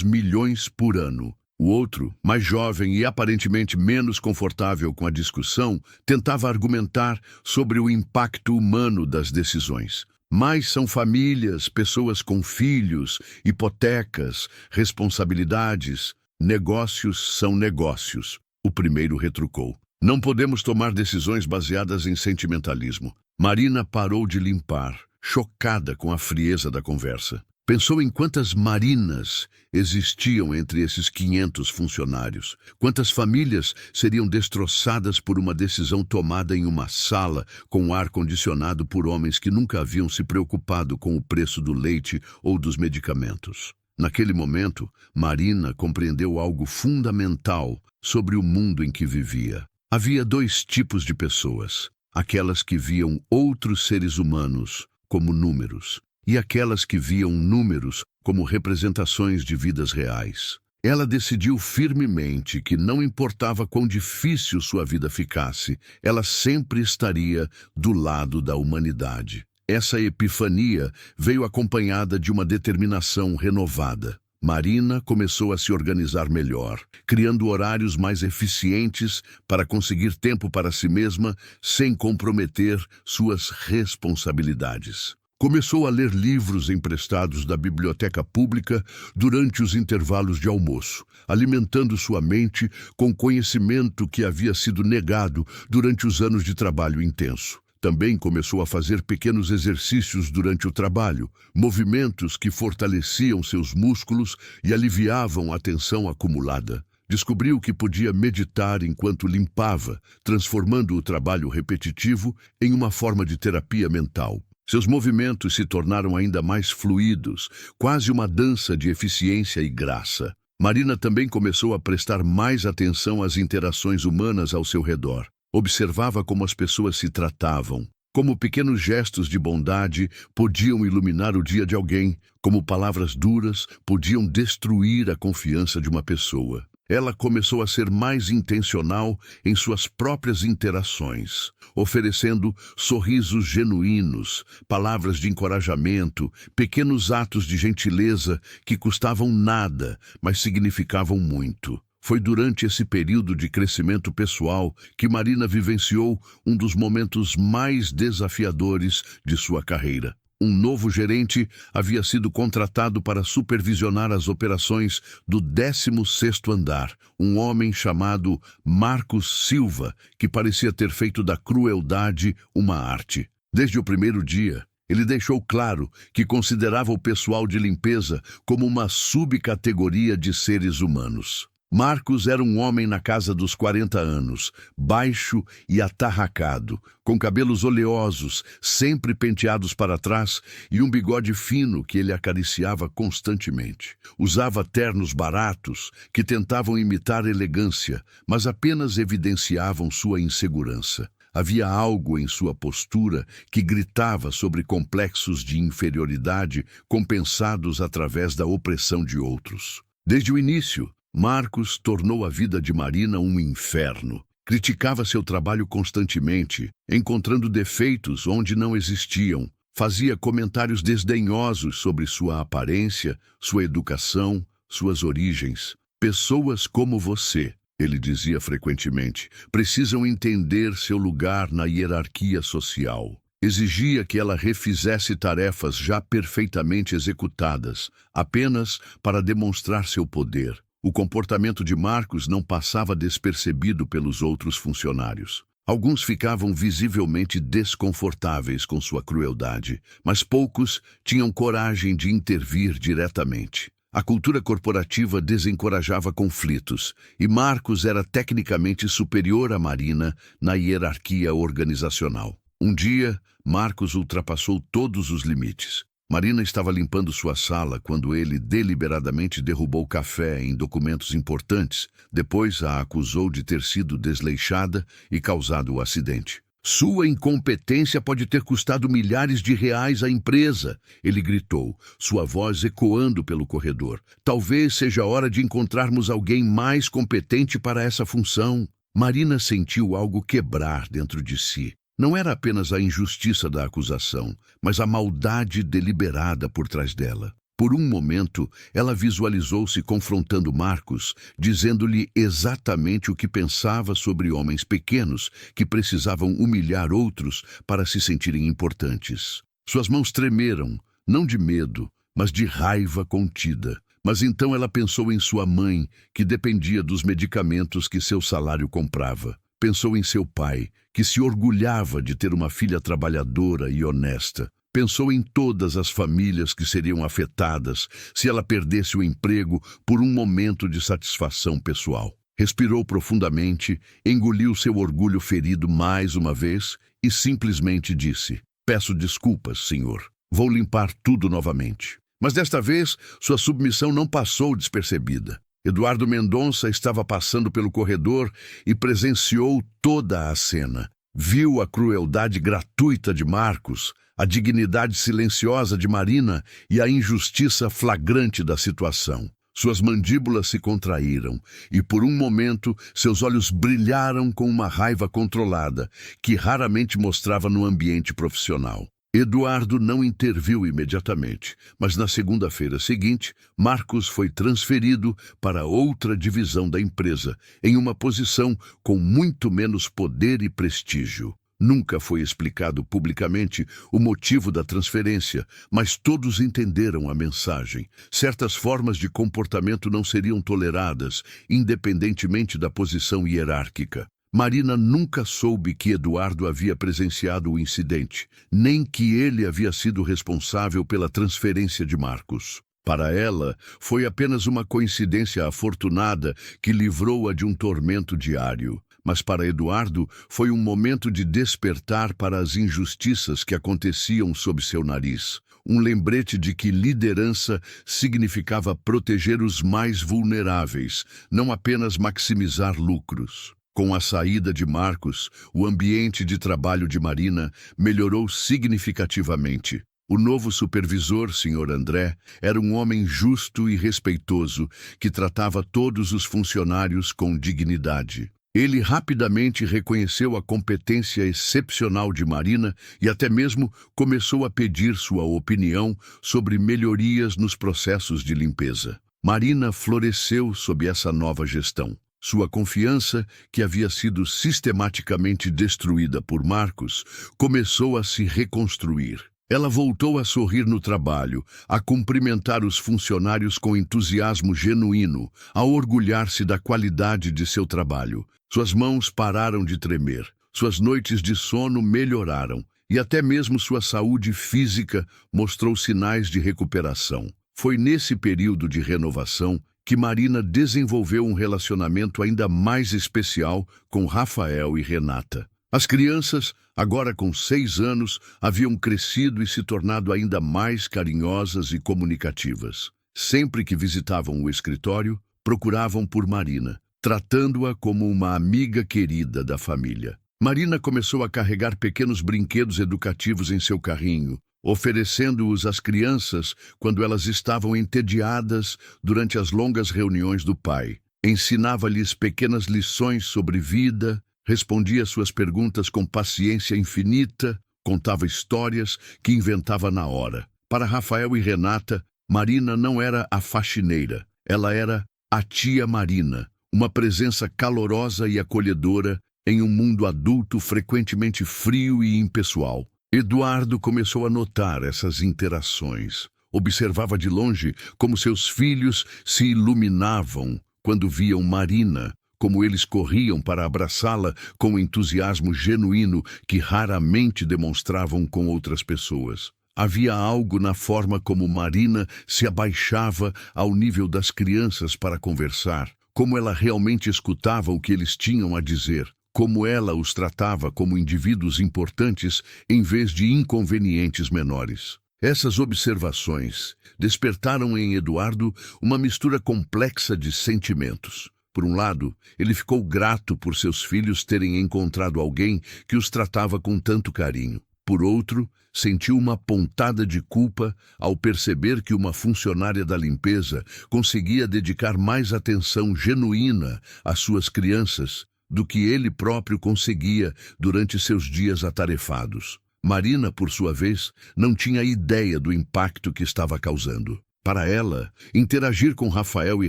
milhões por ano." O outro, mais jovem e aparentemente menos confortável com a discussão, tentava argumentar sobre o impacto humano das decisões. "Mas são famílias, pessoas com filhos, hipotecas, responsabilidades. Negócios são negócios", o primeiro retrucou. "Não podemos tomar decisões baseadas em sentimentalismo." Marina parou de limpar, chocada com a frieza da conversa. Pensou em quantas Marinas existiam entre esses 500 funcionários. Quantas famílias seriam destroçadas por uma decisão tomada em uma sala com ar-condicionado por homens que nunca haviam se preocupado com o preço do leite ou dos medicamentos. Naquele momento, Marina compreendeu algo fundamental sobre o mundo em que vivia. Havia 2 tipos de pessoas: aquelas que viam outros seres humanos como números, e aquelas que viam números como representações de vidas reais. Ela decidiu firmemente que não importava quão difícil sua vida ficasse, ela sempre estaria do lado da humanidade. Essa epifania veio acompanhada de uma determinação renovada. Marina começou a se organizar melhor, criando horários mais eficientes para conseguir tempo para si mesma sem comprometer suas responsabilidades. Começou a ler livros emprestados da biblioteca pública durante os intervalos de almoço, alimentando sua mente com conhecimento que havia sido negado durante os anos de trabalho intenso. Também começou a fazer pequenos exercícios durante o trabalho, movimentos que fortaleciam seus músculos e aliviavam a tensão acumulada. Descobriu que podia meditar enquanto limpava, transformando o trabalho repetitivo em uma forma de terapia mental. Seus movimentos se tornaram ainda mais fluidos, quase uma dança de eficiência e graça. Marina também começou a prestar mais atenção às interações humanas ao seu redor. Observava como as pessoas se tratavam, como pequenos gestos de bondade podiam iluminar o dia de alguém, como palavras duras podiam destruir a confiança de uma pessoa. Ela começou a ser mais intencional em suas próprias interações, oferecendo sorrisos genuínos, palavras de encorajamento, pequenos atos de gentileza que custavam nada, mas significavam muito. Foi durante esse período de crescimento pessoal que Marina vivenciou um dos momentos mais desafiadores de sua carreira. Um novo gerente havia sido contratado para supervisionar as operações do 16º andar, um homem chamado Marcos Silva, que parecia ter feito da crueldade uma arte. Desde o primeiro dia, ele deixou claro que considerava o pessoal de limpeza como uma subcategoria de seres humanos. Marcos era um homem na casa dos 40 anos, baixo e atarracado, com cabelos oleosos, sempre penteados para trás e um bigode fino que ele acariciava constantemente. Usava ternos baratos que tentavam imitar elegância, mas apenas evidenciavam sua insegurança. Havia algo em sua postura que gritava sobre complexos de inferioridade compensados através da opressão de outros. Desde o início, Marcos tornou a vida de Marina um inferno. Criticava seu trabalho constantemente, encontrando defeitos onde não existiam. Fazia comentários desdenhosos sobre sua aparência, sua educação, suas origens. Pessoas como você, ele dizia frequentemente, precisam entender seu lugar na hierarquia social. Exigia que ela refizesse tarefas já perfeitamente executadas, apenas para demonstrar seu poder. O comportamento de Marcos não passava despercebido pelos outros funcionários. Alguns ficavam visivelmente desconfortáveis com sua crueldade, mas poucos tinham coragem de intervir diretamente. A cultura corporativa desencorajava conflitos, e Marcos era tecnicamente superior a Marina na hierarquia organizacional. Um dia, Marcos ultrapassou todos os limites. Marina estava limpando sua sala quando ele deliberadamente derrubou café em documentos importantes. Depois a acusou de ter sido desleixada e causado o acidente. Sua incompetência pode ter custado milhares de reais à empresa, ele gritou, sua voz ecoando pelo corredor. Talvez seja a hora de encontrarmos alguém mais competente para essa função. Marina sentiu algo quebrar dentro de si. Não era apenas a injustiça da acusação, mas a maldade deliberada por trás dela. Por um momento, ela visualizou-se confrontando Marcos, dizendo-lhe exatamente o que pensava sobre homens pequenos que precisavam humilhar outros para se sentirem importantes. Suas mãos tremeram, não de medo, mas de raiva contida. Mas então ela pensou em sua mãe, que dependia dos medicamentos que seu salário comprava. Pensou em seu pai, que se orgulhava de ter uma filha trabalhadora e honesta. Pensou em todas as famílias que seriam afetadas se ela perdesse o emprego por um momento de satisfação pessoal. Respirou profundamente, engoliu seu orgulho ferido mais uma vez e simplesmente disse: "Peço desculpas, senhor. Vou limpar tudo novamente." Mas desta vez, sua submissão não passou despercebida. Eduardo Mendonça estava passando pelo corredor e presenciou toda a cena. Viu a crueldade gratuita de Marcos, a dignidade silenciosa de Marina e a injustiça flagrante da situação. Suas mandíbulas se contraíram e, por um momento, seus olhos brilharam com uma raiva controlada, que raramente mostrava no ambiente profissional. Eduardo não interviu imediatamente, mas na segunda-feira seguinte, Marcos foi transferido para outra divisão da empresa, em uma posição com muito menos poder e prestígio. Nunca foi explicado publicamente o motivo da transferência, mas todos entenderam a mensagem. Certas formas de comportamento não seriam toleradas, independentemente da posição hierárquica. Marina nunca soube que Eduardo havia presenciado o incidente, nem que ele havia sido responsável pela transferência de Marcos. Para ela, foi apenas uma coincidência afortunada que livrou-a de um tormento diário. Mas para Eduardo, foi um momento de despertar para as injustiças que aconteciam sob seu nariz. Um lembrete de que liderança significava proteger os mais vulneráveis, não apenas maximizar lucros. Com a saída de Marcos, o ambiente de trabalho de Marina melhorou significativamente. O novo supervisor, Sr. André, era um homem justo e respeitoso que tratava todos os funcionários com dignidade. Ele rapidamente reconheceu a competência excepcional de Marina e até mesmo começou a pedir sua opinião sobre melhorias nos processos de limpeza. Marina floresceu sob essa nova gestão. Sua confiança, que havia sido sistematicamente destruída por Marcos, começou a se reconstruir. Ela voltou a sorrir no trabalho, a cumprimentar os funcionários com entusiasmo genuíno, a orgulhar-se da qualidade de seu trabalho. Suas mãos pararam de tremer, suas noites de sono melhoraram e até mesmo sua saúde física mostrou sinais de recuperação. Foi nesse período de renovação que Marina desenvolveu um relacionamento ainda mais especial com Rafael e Renata. As crianças, agora com 6 anos, haviam crescido e se tornado ainda mais carinhosas e comunicativas. Sempre que visitavam o escritório, procuravam por Marina, tratando-a como uma amiga querida da família. Marina começou a carregar pequenos brinquedos educativos em seu carrinho, oferecendo-os às crianças quando elas estavam entediadas durante as longas reuniões do pai. Ensinava-lhes pequenas lições sobre vida, respondia suas perguntas com paciência infinita, contava histórias que inventava na hora. Para Rafael e Renata, Marina não era a faxineira, ela era a tia Marina, uma presença calorosa e acolhedora em um mundo adulto frequentemente frio e impessoal. Eduardo começou a notar essas interações. Observava de longe como seus filhos se iluminavam quando viam Marina, como eles corriam para abraçá-la com entusiasmo genuíno que raramente demonstravam com outras pessoas. Havia algo na forma como Marina se abaixava ao nível das crianças para conversar, como ela realmente escutava o que eles tinham a dizer, como ela os tratava como indivíduos importantes em vez de inconvenientes menores. Essas observações despertaram em Eduardo uma mistura complexa de sentimentos. Por um lado, ele ficou grato por seus filhos terem encontrado alguém que os tratava com tanto carinho. Por outro, sentiu uma pontada de culpa ao perceber que uma funcionária da limpeza conseguia dedicar mais atenção genuína às suas crianças do que ele próprio conseguia durante seus dias atarefados. Marina, por sua vez, não tinha ideia do impacto que estava causando. Para ela, interagir com Rafael e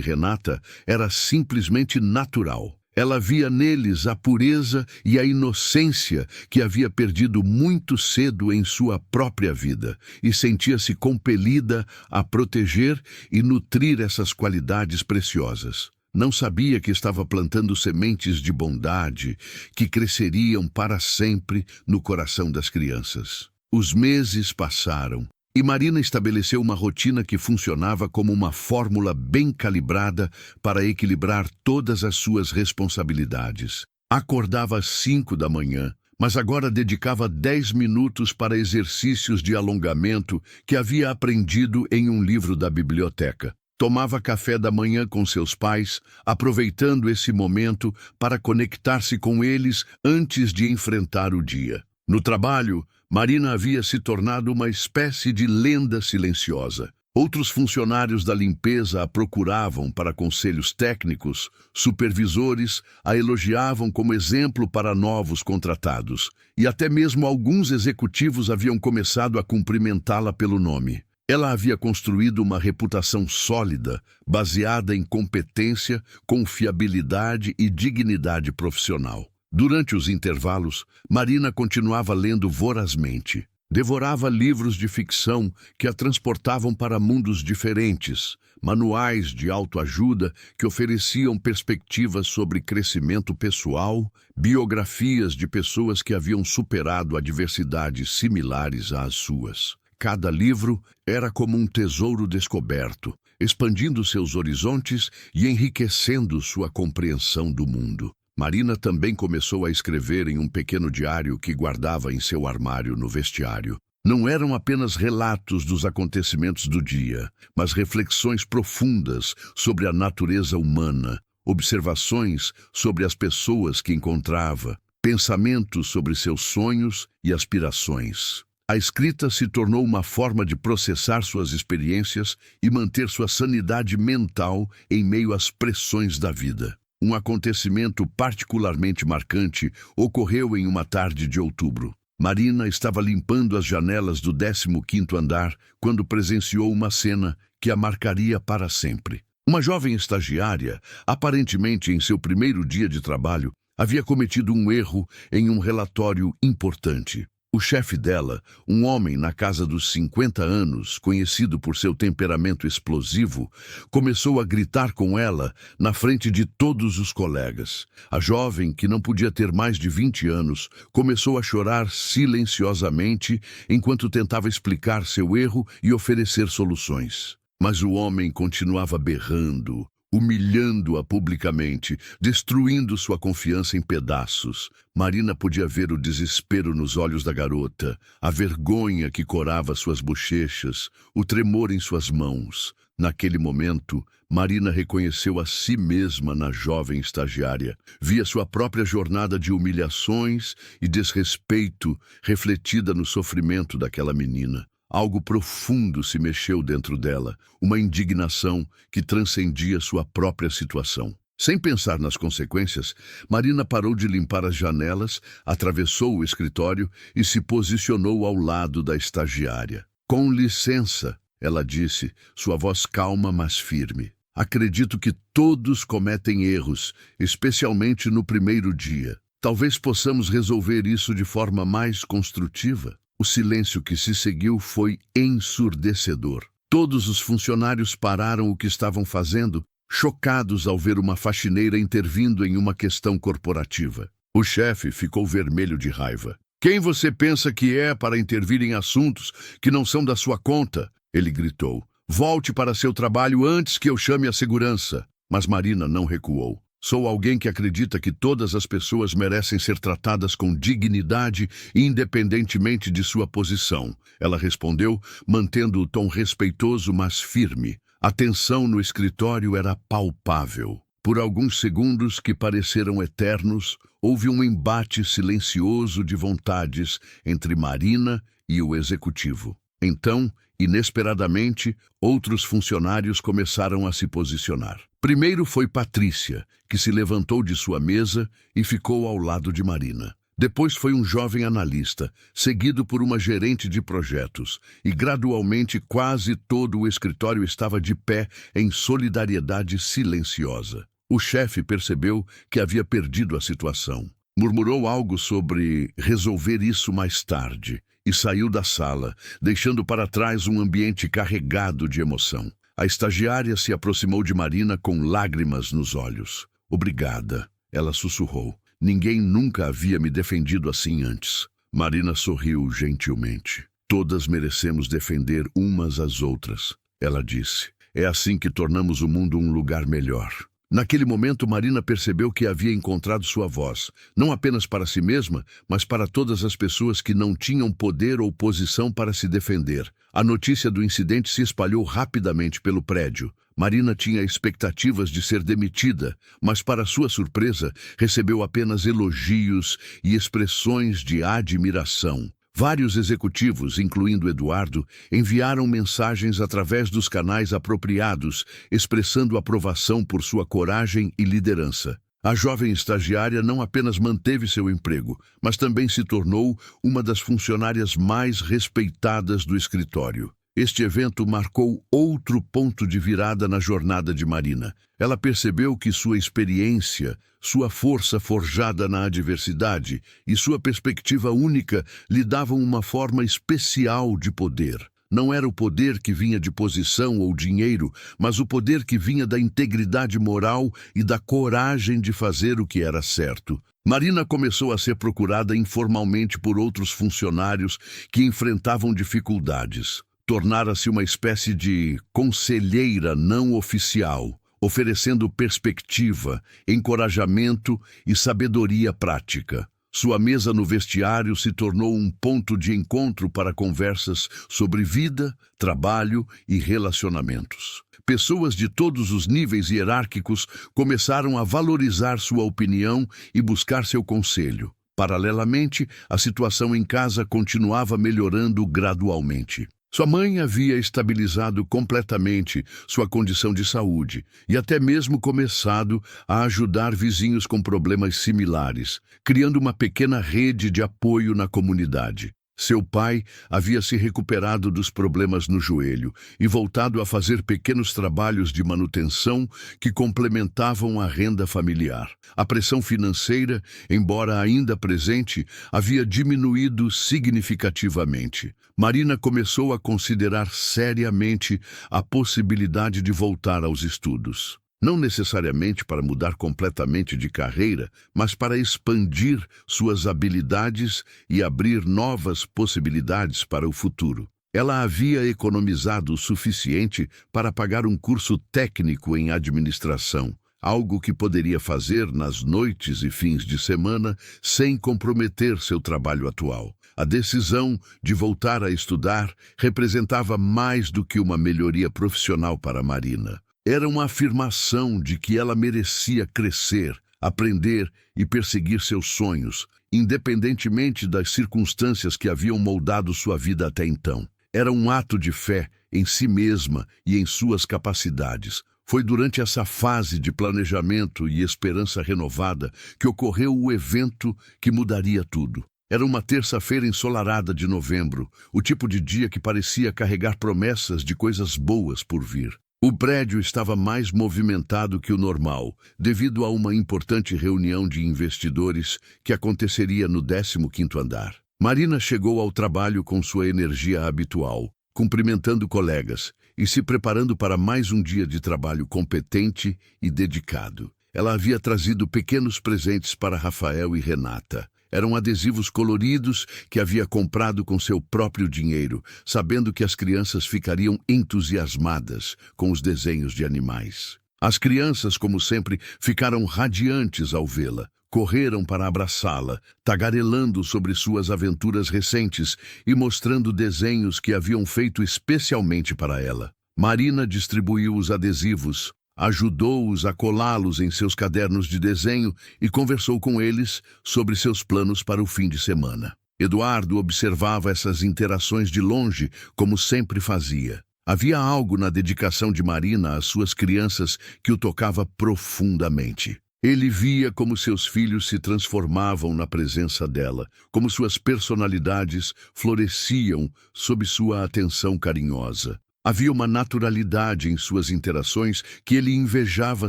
Renata era simplesmente natural. Ela via neles a pureza e a inocência que havia perdido muito cedo em sua própria vida e sentia-se compelida a proteger e nutrir essas qualidades preciosas. Não sabia que estava plantando sementes de bondade que cresceriam para sempre no coração das crianças. Os meses passaram e Marina estabeleceu uma rotina que funcionava como uma fórmula bem calibrada para equilibrar todas as suas responsabilidades. Acordava às 5 da manhã, mas agora dedicava 10 minutos para exercícios de alongamento que havia aprendido em um livro da biblioteca. Tomava café da manhã com seus pais, aproveitando esse momento para conectar-se com eles antes de enfrentar o dia. No trabalho, Marina havia se tornado uma espécie de lenda silenciosa. Outros funcionários da limpeza a procuravam para conselhos técnicos, supervisores a elogiavam como exemplo para novos contratados, e até mesmo alguns executivos haviam começado a cumprimentá-la pelo nome. Ela havia construído uma reputação sólida, baseada em competência, confiabilidade e dignidade profissional. Durante os intervalos, Marina continuava lendo vorazmente. Devorava livros de ficção que a transportavam para mundos diferentes, manuais de autoajuda que ofereciam perspectivas sobre crescimento pessoal, biografias de pessoas que haviam superado adversidades similares às suas. Cada livro era como um tesouro descoberto, expandindo seus horizontes e enriquecendo sua compreensão do mundo. Marina também começou a escrever em um pequeno diário que guardava em seu armário no vestiário. Não eram apenas relatos dos acontecimentos do dia, mas reflexões profundas sobre a natureza humana, observações sobre as pessoas que encontrava, pensamentos sobre seus sonhos e aspirações. A escrita se tornou uma forma de processar suas experiências e manter sua sanidade mental em meio às pressões da vida. Um acontecimento particularmente marcante ocorreu em uma tarde de outubro. Marina estava limpando as janelas do 15º andar quando presenciou uma cena que a marcaria para sempre. Uma jovem estagiária, aparentemente em seu primeiro dia de trabalho, havia cometido um erro em um relatório importante. O chefe dela, um homem na casa dos 50 anos, conhecido por seu temperamento explosivo, começou a gritar com ela na frente de todos os colegas. A jovem, que não podia ter mais de 20 anos, começou a chorar silenciosamente enquanto tentava explicar seu erro e oferecer soluções. Mas o homem continuava berrando, humilhando-a publicamente, destruindo sua confiança em pedaços. Marina podia ver o desespero nos olhos da garota, a vergonha que corava suas bochechas, o tremor em suas mãos. Naquele momento, Marina reconheceu a si mesma na jovem estagiária. Via sua própria jornada de humilhações e desrespeito refletida no sofrimento daquela menina. Algo profundo se mexeu dentro dela, uma indignação que transcendia sua própria situação. Sem pensar nas consequências, Marina parou de limpar as janelas, atravessou o escritório e se posicionou ao lado da estagiária. "Com licença", ela disse, sua voz calma, mas firme. "Acredito que todos cometem erros, especialmente no primeiro dia. Talvez possamos resolver isso de forma mais construtiva." O silêncio que se seguiu foi ensurdecedor. Todos os funcionários pararam o que estavam fazendo, chocados ao ver uma faxineira intervindo em uma questão corporativa. O chefe ficou vermelho de raiva. "Quem você pensa que é para intervir em assuntos que não são da sua conta?" ele gritou. "Volte para seu trabalho antes que eu chame a segurança." Mas Marina não recuou. "Sou alguém que acredita que todas as pessoas merecem ser tratadas com dignidade, independentemente de sua posição", ela respondeu, mantendo o tom respeitoso, mas firme. A tensão no escritório era palpável. Por alguns segundos que pareceram eternos, houve um embate silencioso de vontades entre Marina e o executivo. Então, inesperadamente, outros funcionários começaram a se posicionar. Primeiro foi Patrícia, que se levantou de sua mesa e ficou ao lado de Marina. Depois foi um jovem analista, seguido por uma gerente de projetos, e gradualmente quase todo o escritório estava de pé em solidariedade silenciosa. O chefe percebeu que havia perdido a situação. Murmurou algo sobre resolver isso mais tarde e saiu da sala, deixando para trás um ambiente carregado de emoção. A estagiária se aproximou de Marina com lágrimas nos olhos. "Obrigada", ela sussurrou. "Ninguém nunca havia me defendido assim antes." Marina sorriu gentilmente. "Todas merecemos defender umas às outras", ela disse. "É assim que tornamos o mundo um lugar melhor." Naquele momento, Marina percebeu que havia encontrado sua voz, não apenas para si mesma, mas para todas as pessoas que não tinham poder ou posição para se defender. A notícia do incidente se espalhou rapidamente pelo prédio. Marina tinha expectativas de ser demitida, mas, para sua surpresa, recebeu apenas elogios e expressões de admiração. Vários executivos, incluindo Eduardo, enviaram mensagens através dos canais apropriados, expressando aprovação por sua coragem e liderança. A jovem estagiária não apenas manteve seu emprego, mas também se tornou uma das funcionárias mais respeitadas do escritório. Este evento marcou outro ponto de virada na jornada de Marina. Ela percebeu que sua experiência, sua força forjada na adversidade e sua perspectiva única lhe davam uma forma especial de poder. Não era o poder que vinha de posição ou dinheiro, mas o poder que vinha da integridade moral e da coragem de fazer o que era certo. Marina começou a ser procurada informalmente por outros funcionários que enfrentavam dificuldades. Tornara-se uma espécie de conselheira não oficial, oferecendo perspectiva, encorajamento e sabedoria prática. Sua mesa no vestiário se tornou um ponto de encontro para conversas sobre vida, trabalho e relacionamentos. Pessoas de todos os níveis hierárquicos começaram a valorizar sua opinião e buscar seu conselho. Paralelamente, a situação em casa continuava melhorando gradualmente. Sua mãe havia estabilizado completamente sua condição de saúde e até mesmo começado a ajudar vizinhos com problemas similares, criando uma pequena rede de apoio na comunidade. Seu pai havia se recuperado dos problemas no joelho e voltado a fazer pequenos trabalhos de manutenção que complementavam a renda familiar. A pressão financeira, embora ainda presente, havia diminuído significativamente. Marina começou a considerar seriamente a possibilidade de voltar aos estudos. Não necessariamente para mudar completamente de carreira, mas para expandir suas habilidades e abrir novas possibilidades para o futuro. Ela havia economizado o suficiente para pagar um curso técnico em administração, algo que poderia fazer nas noites e fins de semana sem comprometer seu trabalho atual. A decisão de voltar a estudar representava mais do que uma melhoria profissional para Marina. Era uma afirmação de que ela merecia crescer, aprender e perseguir seus sonhos, independentemente das circunstâncias que haviam moldado sua vida até então. Era um ato de fé em si mesma e em suas capacidades. Foi durante essa fase de planejamento e esperança renovada que ocorreu o evento que mudaria tudo. Era uma terça-feira ensolarada de novembro, o tipo de dia que parecia carregar promessas de coisas boas por vir. O prédio estava mais movimentado que o normal, devido a uma importante reunião de investidores que aconteceria no 15º andar. Marina chegou ao trabalho com sua energia habitual, cumprimentando colegas e se preparando para mais um dia de trabalho competente e dedicado. Ela havia trazido pequenos presentes para Rafael e Renata. Eram adesivos coloridos que havia comprado com seu próprio dinheiro, sabendo que as crianças ficariam entusiasmadas com os desenhos de animais. As crianças, como sempre, ficaram radiantes ao vê-la. Correram para abraçá-la, tagarelando sobre suas aventuras recentes e mostrando desenhos que haviam feito especialmente para ela. Marina distribuiu os adesivos, ajudou-os a colá-los em seus cadernos de desenho e conversou com eles sobre seus planos para o fim de semana. Eduardo observava essas interações de longe, como sempre fazia. Havia algo na dedicação de Marina às suas crianças que o tocava profundamente. Ele via como seus filhos se transformavam na presença dela, como suas personalidades floresciam sob sua atenção carinhosa. Havia uma naturalidade em suas interações que ele invejava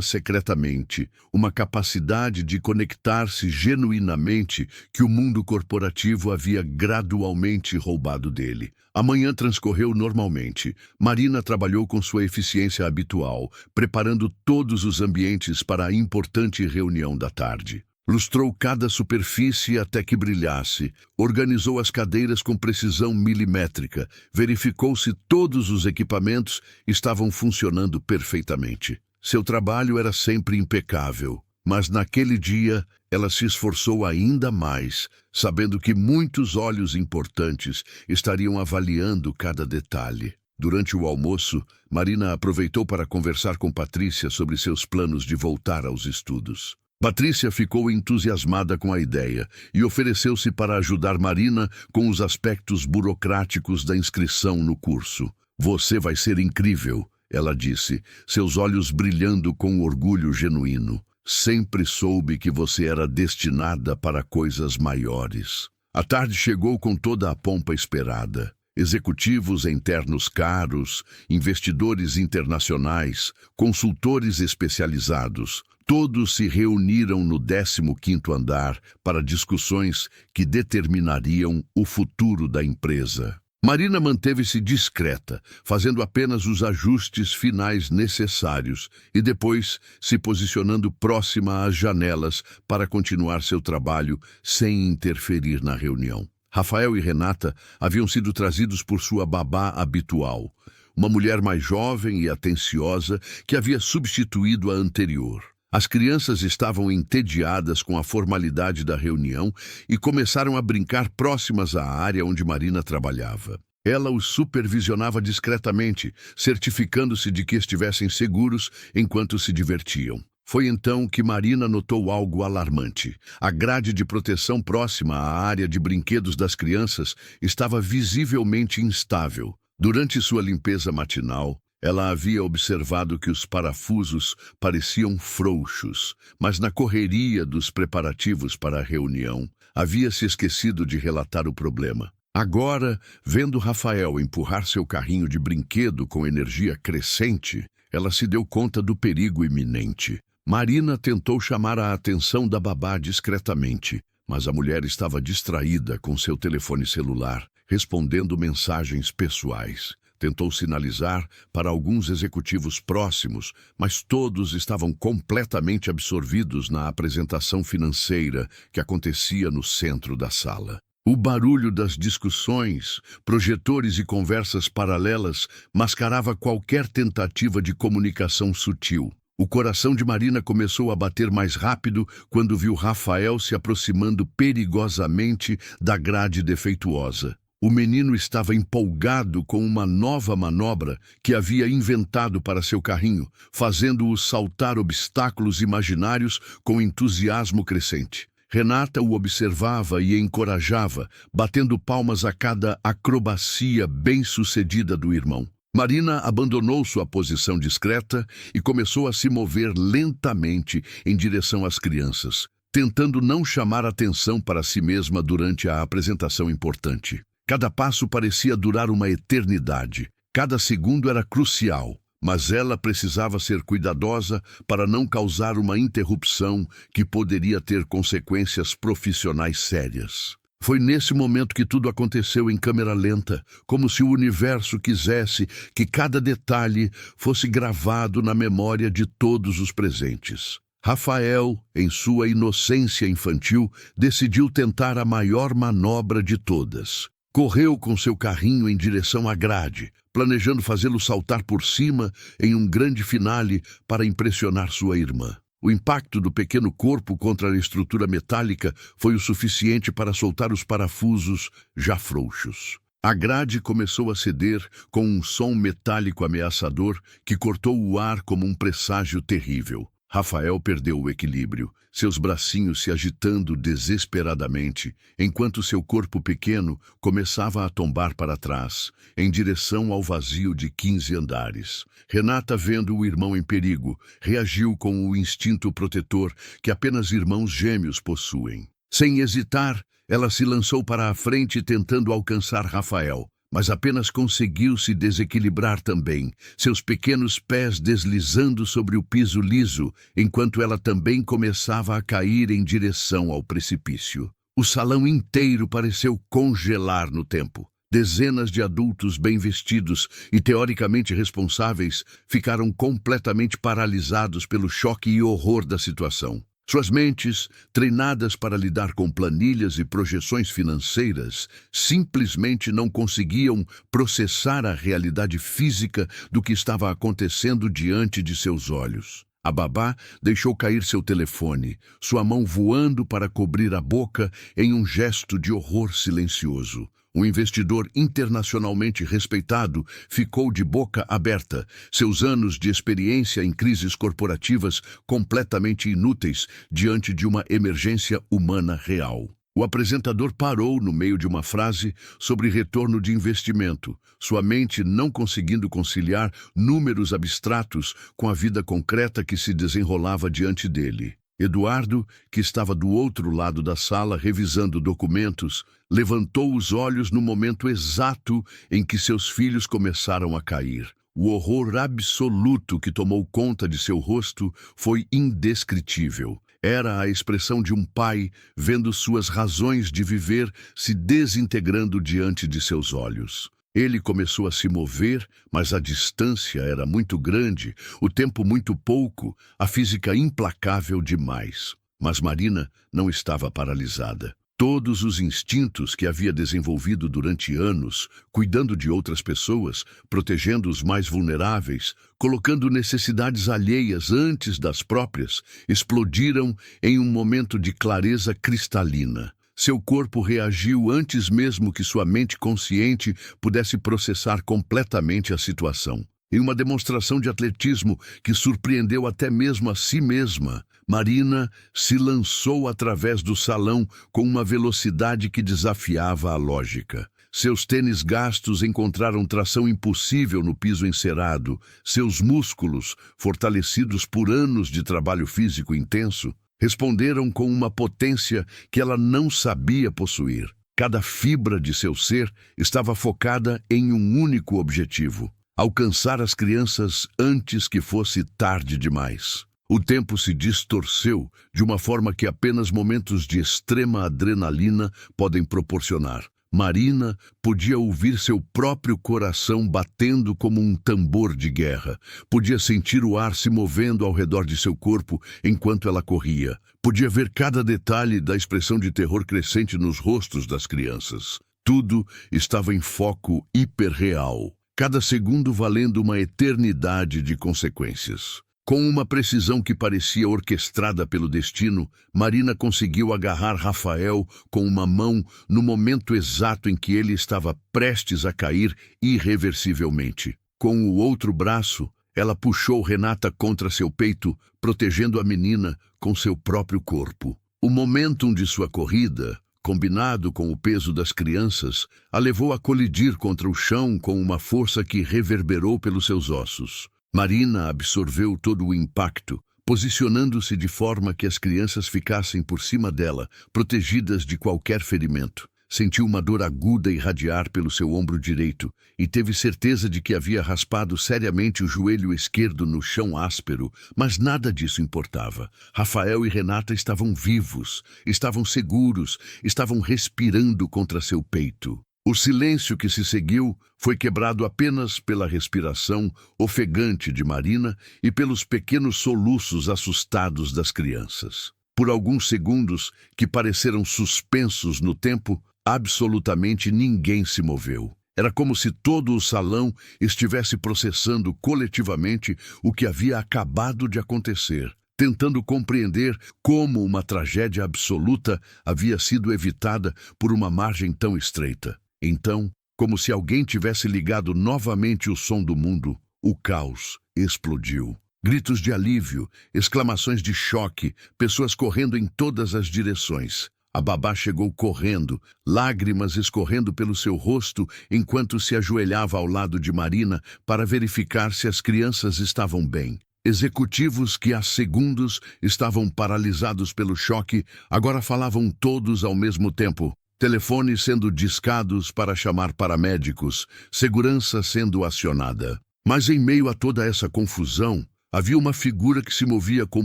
secretamente, uma capacidade de conectar-se genuinamente que o mundo corporativo havia gradualmente roubado dele. A manhã transcorreu normalmente. Marina trabalhou com sua eficiência habitual, preparando todos os ambientes para a importante reunião da tarde. Lustrou cada superfície até que brilhasse, organizou as cadeiras com precisão milimétrica, verificou se todos os equipamentos estavam funcionando perfeitamente. Seu trabalho era sempre impecável, mas naquele dia ela se esforçou ainda mais, sabendo que muitos olhos importantes estariam avaliando cada detalhe. Durante o almoço, Marina aproveitou para conversar com Patrícia sobre seus planos de voltar aos estudos. Patrícia ficou entusiasmada com a ideia e ofereceu-se para ajudar Marina com os aspectos burocráticos da inscrição no curso. "Você vai ser incrível", ela disse, seus olhos brilhando com orgulho genuíno. "Sempre soube que você era destinada para coisas maiores." A tarde chegou com toda a pompa esperada. Executivos internos caros, investidores internacionais, consultores especializados, todos se reuniram no 15º andar para discussões que determinariam o futuro da empresa. Marina manteve-se discreta, fazendo apenas os ajustes finais necessários e depois se posicionando próxima às janelas para continuar seu trabalho sem interferir na reunião. Rafael e Renata haviam sido trazidos por sua babá habitual, uma mulher mais jovem e atenciosa que havia substituído a anterior. As crianças estavam entediadas com a formalidade da reunião e começaram a brincar próximas à área onde Marina trabalhava. Ela os supervisionava discretamente, certificando-se de que estivessem seguros enquanto se divertiam. Foi então que Marina notou algo alarmante. A grade de proteção próxima à área de brinquedos das crianças estava visivelmente instável. Durante sua limpeza matinal, ela havia observado que os parafusos pareciam frouxos, mas na correria dos preparativos para a reunião, havia se esquecido de relatar o problema. Agora, vendo Rafael empurrar seu carrinho de brinquedo com energia crescente, ela se deu conta do perigo iminente. Marina tentou chamar a atenção da babá discretamente, mas a mulher estava distraída com seu telefone celular, respondendo mensagens pessoais. Tentou sinalizar para alguns executivos próximos, mas todos estavam completamente absorvidos na apresentação financeira que acontecia no centro da sala. O barulho das discussões, projetores e conversas paralelas mascarava qualquer tentativa de comunicação sutil. O coração de Marina começou a bater mais rápido quando viu Rafael se aproximando perigosamente da grade defeituosa. O menino estava empolgado com uma nova manobra que havia inventado para seu carrinho, fazendo-o saltar obstáculos imaginários com entusiasmo crescente. Renata o observava e encorajava, batendo palmas a cada acrobacia bem-sucedida do irmão. Marina abandonou sua posição discreta e começou a se mover lentamente em direção às crianças, tentando não chamar atenção para si mesma durante a apresentação importante. Cada passo parecia durar uma eternidade. Cada segundo era crucial, mas ela precisava ser cuidadosa para não causar uma interrupção que poderia ter consequências profissionais sérias. Foi nesse momento que tudo aconteceu em câmera lenta, como se o universo quisesse que cada detalhe fosse gravado na memória de todos os presentes. Rafael, em sua inocência infantil, decidiu tentar a maior manobra de todas. Correu com seu carrinho em direção à grade, planejando fazê-lo saltar por cima em um grande finale para impressionar sua irmã. O impacto do pequeno corpo contra a estrutura metálica foi o suficiente para soltar os parafusos já frouxos. A grade começou a ceder com um som metálico ameaçador que cortou o ar como um presságio terrível. Rafael perdeu o equilíbrio, seus bracinhos se agitando desesperadamente, enquanto seu corpo pequeno começava a tombar para trás, em direção ao vazio de 15 andares. Renata, vendo o irmão em perigo, reagiu com o instinto protetor que apenas irmãos gêmeos possuem. Sem hesitar, ela se lançou para a frente tentando alcançar Rafael, mas apenas conseguiu se desequilibrar também, seus pequenos pés deslizando sobre o piso liso, enquanto ela também começava a cair em direção ao precipício. O salão inteiro pareceu congelar no tempo. Dezenas de adultos bem vestidos e teoricamente responsáveis ficaram completamente paralisados pelo choque e horror da situação. Suas mentes, treinadas para lidar com planilhas e projeções financeiras, simplesmente não conseguiam processar a realidade física do que estava acontecendo diante de seus olhos. A babá deixou cair seu telefone, sua mão voando para cobrir a boca em um gesto de horror silencioso. Um investidor internacionalmente respeitado ficou de boca aberta, seus anos de experiência em crises corporativas completamente inúteis diante de uma emergência humana real. O apresentador parou no meio de uma frase sobre retorno de investimento, sua mente não conseguindo conciliar números abstratos com a vida concreta que se desenrolava diante dele. Eduardo, que estava do outro lado da sala revisando documentos, levantou os olhos no momento exato em que seus filhos começaram a cair. O horror absoluto que tomou conta de seu rosto foi indescritível. Era a expressão de um pai vendo suas razões de viver se desintegrando diante de seus olhos. Ele começou a se mover, mas a distância era muito grande, o tempo muito pouco, a física implacável demais. Mas Marina não estava paralisada. Todos os instintos que havia desenvolvido durante anos, cuidando de outras pessoas, protegendo os mais vulneráveis, colocando necessidades alheias antes das próprias, explodiram em um momento de clareza cristalina. Seu corpo reagiu antes mesmo que sua mente consciente pudesse processar completamente a situação. Em uma demonstração de atletismo que surpreendeu até mesmo a si mesma, Marina se lançou através do salão com uma velocidade que desafiava a lógica. Seus tênis gastos encontraram tração impossível no piso encerado. Seus músculos, fortalecidos por anos de trabalho físico intenso, responderam com uma potência que ela não sabia possuir. Cada fibra de seu ser estava focada em um único objetivo: alcançar as crianças antes que fosse tarde demais. O tempo se distorceu de uma forma que apenas momentos de extrema adrenalina podem proporcionar. Marina podia ouvir seu próprio coração batendo como um tambor de guerra. Podia sentir o ar se movendo ao redor de seu corpo enquanto ela corria. Podia ver cada detalhe da expressão de terror crescente nos rostos das crianças. Tudo estava em foco hiperreal, cada segundo valendo uma eternidade de consequências. Com uma precisão que parecia orquestrada pelo destino, Marina conseguiu agarrar Rafael com uma mão no momento exato em que ele estava prestes a cair irreversivelmente. Com o outro braço, ela puxou Renata contra seu peito, protegendo a menina com seu próprio corpo. O momentum de sua corrida, combinado com o peso das crianças, a levou a colidir contra o chão com uma força que reverberou pelos seus ossos. Marina absorveu todo o impacto, posicionando-se de forma que as crianças ficassem por cima dela, protegidas de qualquer ferimento. Sentiu uma dor aguda irradiar pelo seu ombro direito e teve certeza de que havia raspado seriamente o joelho esquerdo no chão áspero, mas nada disso importava. Rafael e Renata estavam vivos, estavam seguros, estavam respirando contra seu peito. O silêncio que se seguiu foi quebrado apenas pela respiração ofegante de Marina e pelos pequenos soluços assustados das crianças. Por alguns segundos, que pareceram suspensos no tempo, absolutamente ninguém se moveu. Era como se todo o salão estivesse processando coletivamente o que havia acabado de acontecer, tentando compreender como uma tragédia absoluta havia sido evitada por uma margem tão estreita. Então, como se alguém tivesse ligado novamente o som do mundo, o caos explodiu. Gritos de alívio, exclamações de choque, pessoas correndo em todas as direções. A babá chegou correndo, lágrimas escorrendo pelo seu rosto enquanto se ajoelhava ao lado de Marina para verificar se as crianças estavam bem. Executivos que há segundos estavam paralisados pelo choque, agora falavam todos ao mesmo tempo. Telefones sendo discados para chamar paramédicos, segurança sendo acionada. Mas em meio a toda essa confusão, havia uma figura que se movia com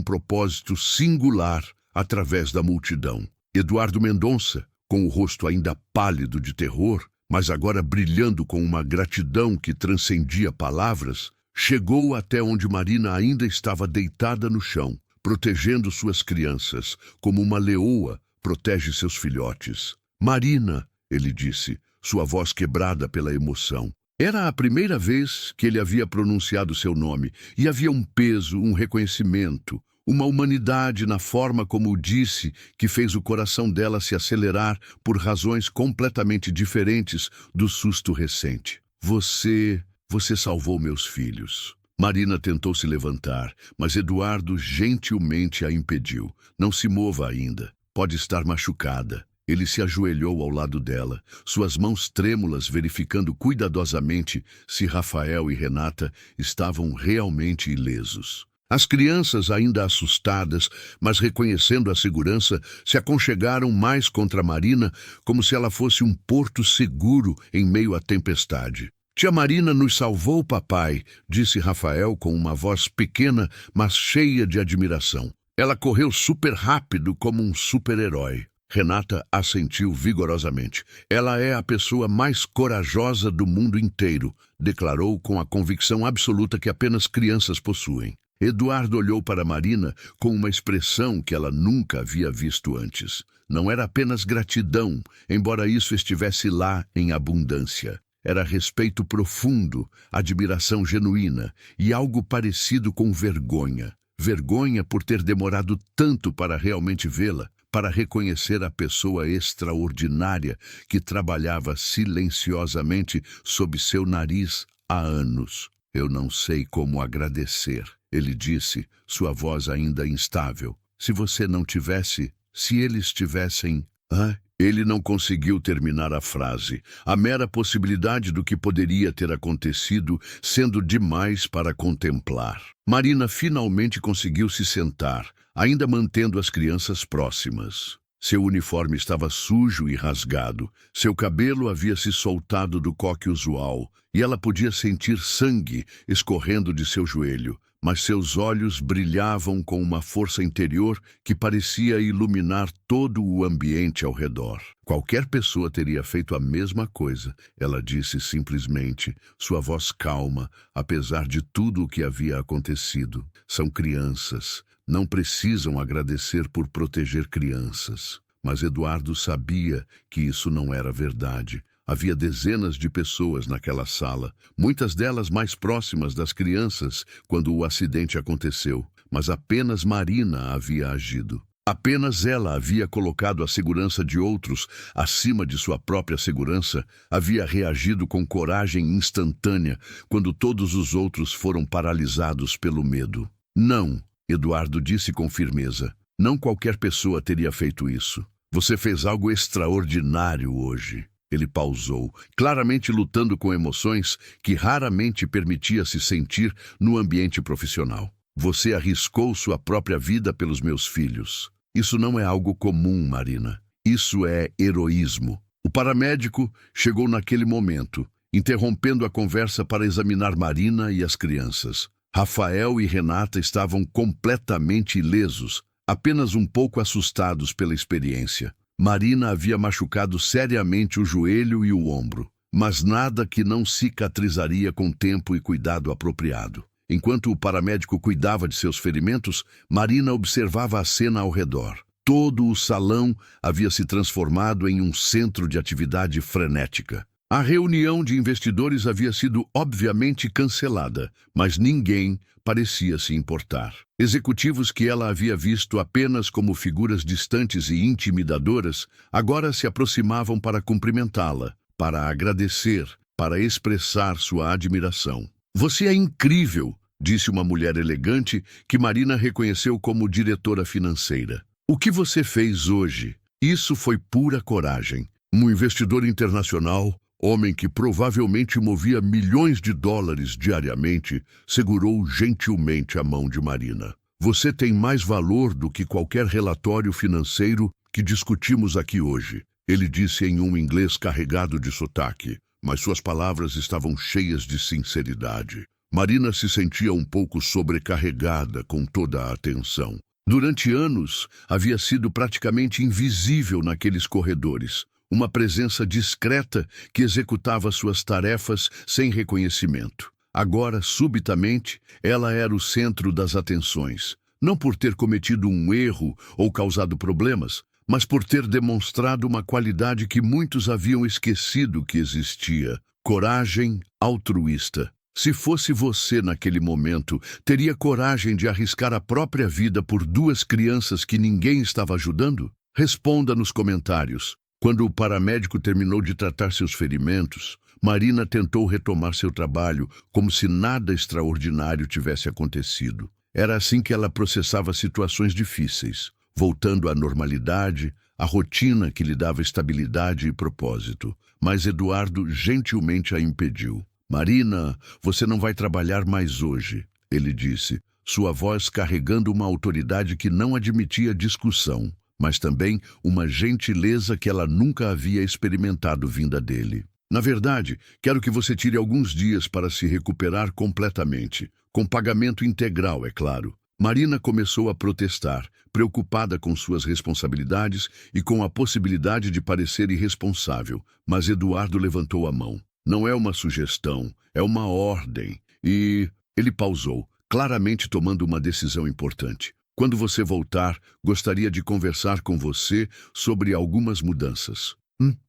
propósito singular através da multidão. Eduardo Mendonça, com o rosto ainda pálido de terror, mas agora brilhando com uma gratidão que transcendia palavras, chegou até onde Marina ainda estava deitada no chão, protegendo suas crianças, como uma leoa protege seus filhotes. Marina, ele disse, sua voz quebrada pela emoção. Era a primeira vez que ele havia pronunciado seu nome, e havia um peso, um reconhecimento, uma humanidade na forma como o disse que fez o coração dela se acelerar por razões completamente diferentes do susto recente. Você salvou meus filhos. Marina tentou se levantar, mas Eduardo gentilmente a impediu. Não se mova ainda. Pode estar machucada. Ele se ajoelhou ao lado dela, suas mãos trêmulas verificando cuidadosamente se Rafael e Renata estavam realmente ilesos. As crianças, ainda assustadas, mas reconhecendo a segurança, se aconchegaram mais contra Marina, como se ela fosse um porto seguro em meio à tempestade. Tia Marina nos salvou, papai, disse Rafael com uma voz pequena, mas cheia de admiração. Ela correu super rápido como um super-herói. Renata assentiu vigorosamente. Ela é a pessoa mais corajosa do mundo inteiro, declarou com a convicção absoluta que apenas crianças possuem. Eduardo olhou para Marina com uma expressão que ela nunca havia visto antes. Não era apenas gratidão, embora isso estivesse lá em abundância. Era respeito profundo, admiração genuína e algo parecido com vergonha. Vergonha por ter demorado tanto para realmente vê-la, para reconhecer a pessoa extraordinária que trabalhava silenciosamente sob seu nariz há anos. Eu não sei como agradecer, ele disse, sua voz ainda instável. Se você não tivesse, se eles tivessem... Ele não conseguiu terminar a frase. A mera possibilidade do que poderia ter acontecido, sendo demais para contemplar. Marina finalmente conseguiu se sentar, ainda mantendo as crianças próximas. Seu uniforme estava sujo e rasgado. Seu cabelo havia se soltado do coque usual, e ela podia sentir sangue escorrendo de seu joelho. Mas seus olhos brilhavam com uma força interior que parecia iluminar todo o ambiente ao redor. Qualquer pessoa teria feito a mesma coisa, ela disse simplesmente, sua voz calma, apesar de tudo o que havia acontecido. São crianças, não precisam agradecer por proteger crianças. Mas Eduardo sabia que isso não era verdade. Havia dezenas de pessoas naquela sala, muitas delas mais próximas das crianças quando o acidente aconteceu, mas apenas Marina havia agido. Apenas ela havia colocado a segurança de outros acima de sua própria segurança, havia reagido com coragem instantânea quando todos os outros foram paralisados pelo medo. Não, Eduardo disse com firmeza, não qualquer pessoa teria feito isso. Você fez algo extraordinário hoje. Ele pausou, claramente lutando com emoções que raramente permitia-se sentir no ambiente profissional. Você arriscou sua própria vida pelos meus filhos. Isso não é algo comum, Marina. Isso é heroísmo. O paramédico chegou naquele momento, interrompendo a conversa para examinar Marina e as crianças. Rafael e Renata estavam completamente ilesos, apenas um pouco assustados pela experiência. Marina havia machucado seriamente o joelho e o ombro, mas nada que não cicatrizaria com tempo e cuidado apropriado. Enquanto o paramédico cuidava de seus ferimentos, Marina observava a cena ao redor. Todo o salão havia se transformado em um centro de atividade frenética. A reunião de investidores havia sido obviamente cancelada, mas ninguém parecia se importar. Executivos que ela havia visto apenas como figuras distantes e intimidadoras, agora se aproximavam para cumprimentá-la, para agradecer, para expressar sua admiração. Você é incrível, disse uma mulher elegante que Marina reconheceu como diretora financeira. O que você fez hoje? Isso foi pura coragem. Um investidor internacional, homem que provavelmente movia milhões de dólares diariamente, segurou gentilmente a mão de Marina. Você tem mais valor do que qualquer relatório financeiro que discutimos aqui hoje, ele disse em um inglês carregado de sotaque, mas suas palavras estavam cheias de sinceridade. Marina se sentia um pouco sobrecarregada com toda a atenção. Durante anos, havia sido praticamente invisível naqueles corredores. Uma presença discreta que executava suas tarefas sem reconhecimento. Agora, subitamente, ela era o centro das atenções, não por ter cometido um erro ou causado problemas, mas por ter demonstrado uma qualidade que muitos haviam esquecido que existia: coragem altruísta. Se fosse você naquele momento, teria coragem de arriscar a própria vida por duas crianças que ninguém estava ajudando? Responda nos comentários. Quando o paramédico terminou de tratar seus ferimentos, Marina tentou retomar seu trabalho como se nada extraordinário tivesse acontecido. Era assim que ela processava situações difíceis, voltando à normalidade, à rotina que lhe dava estabilidade e propósito. Mas Eduardo gentilmente a impediu. Marina, você não vai trabalhar mais hoje, ele disse. sua voz carregando uma autoridade que não admitia discussão, mas também uma gentileza que ela nunca havia experimentado vinda dele. Na verdade, quero que você tire alguns dias para se recuperar completamente, com pagamento integral, é claro. Marina começou a protestar, preocupada com suas responsabilidades e com a possibilidade de parecer irresponsável, mas Eduardo levantou a mão. Não é uma sugestão, é uma ordem. E ele pausou, claramente tomando uma decisão importante. Quando você voltar, gostaria de conversar com você sobre algumas mudanças.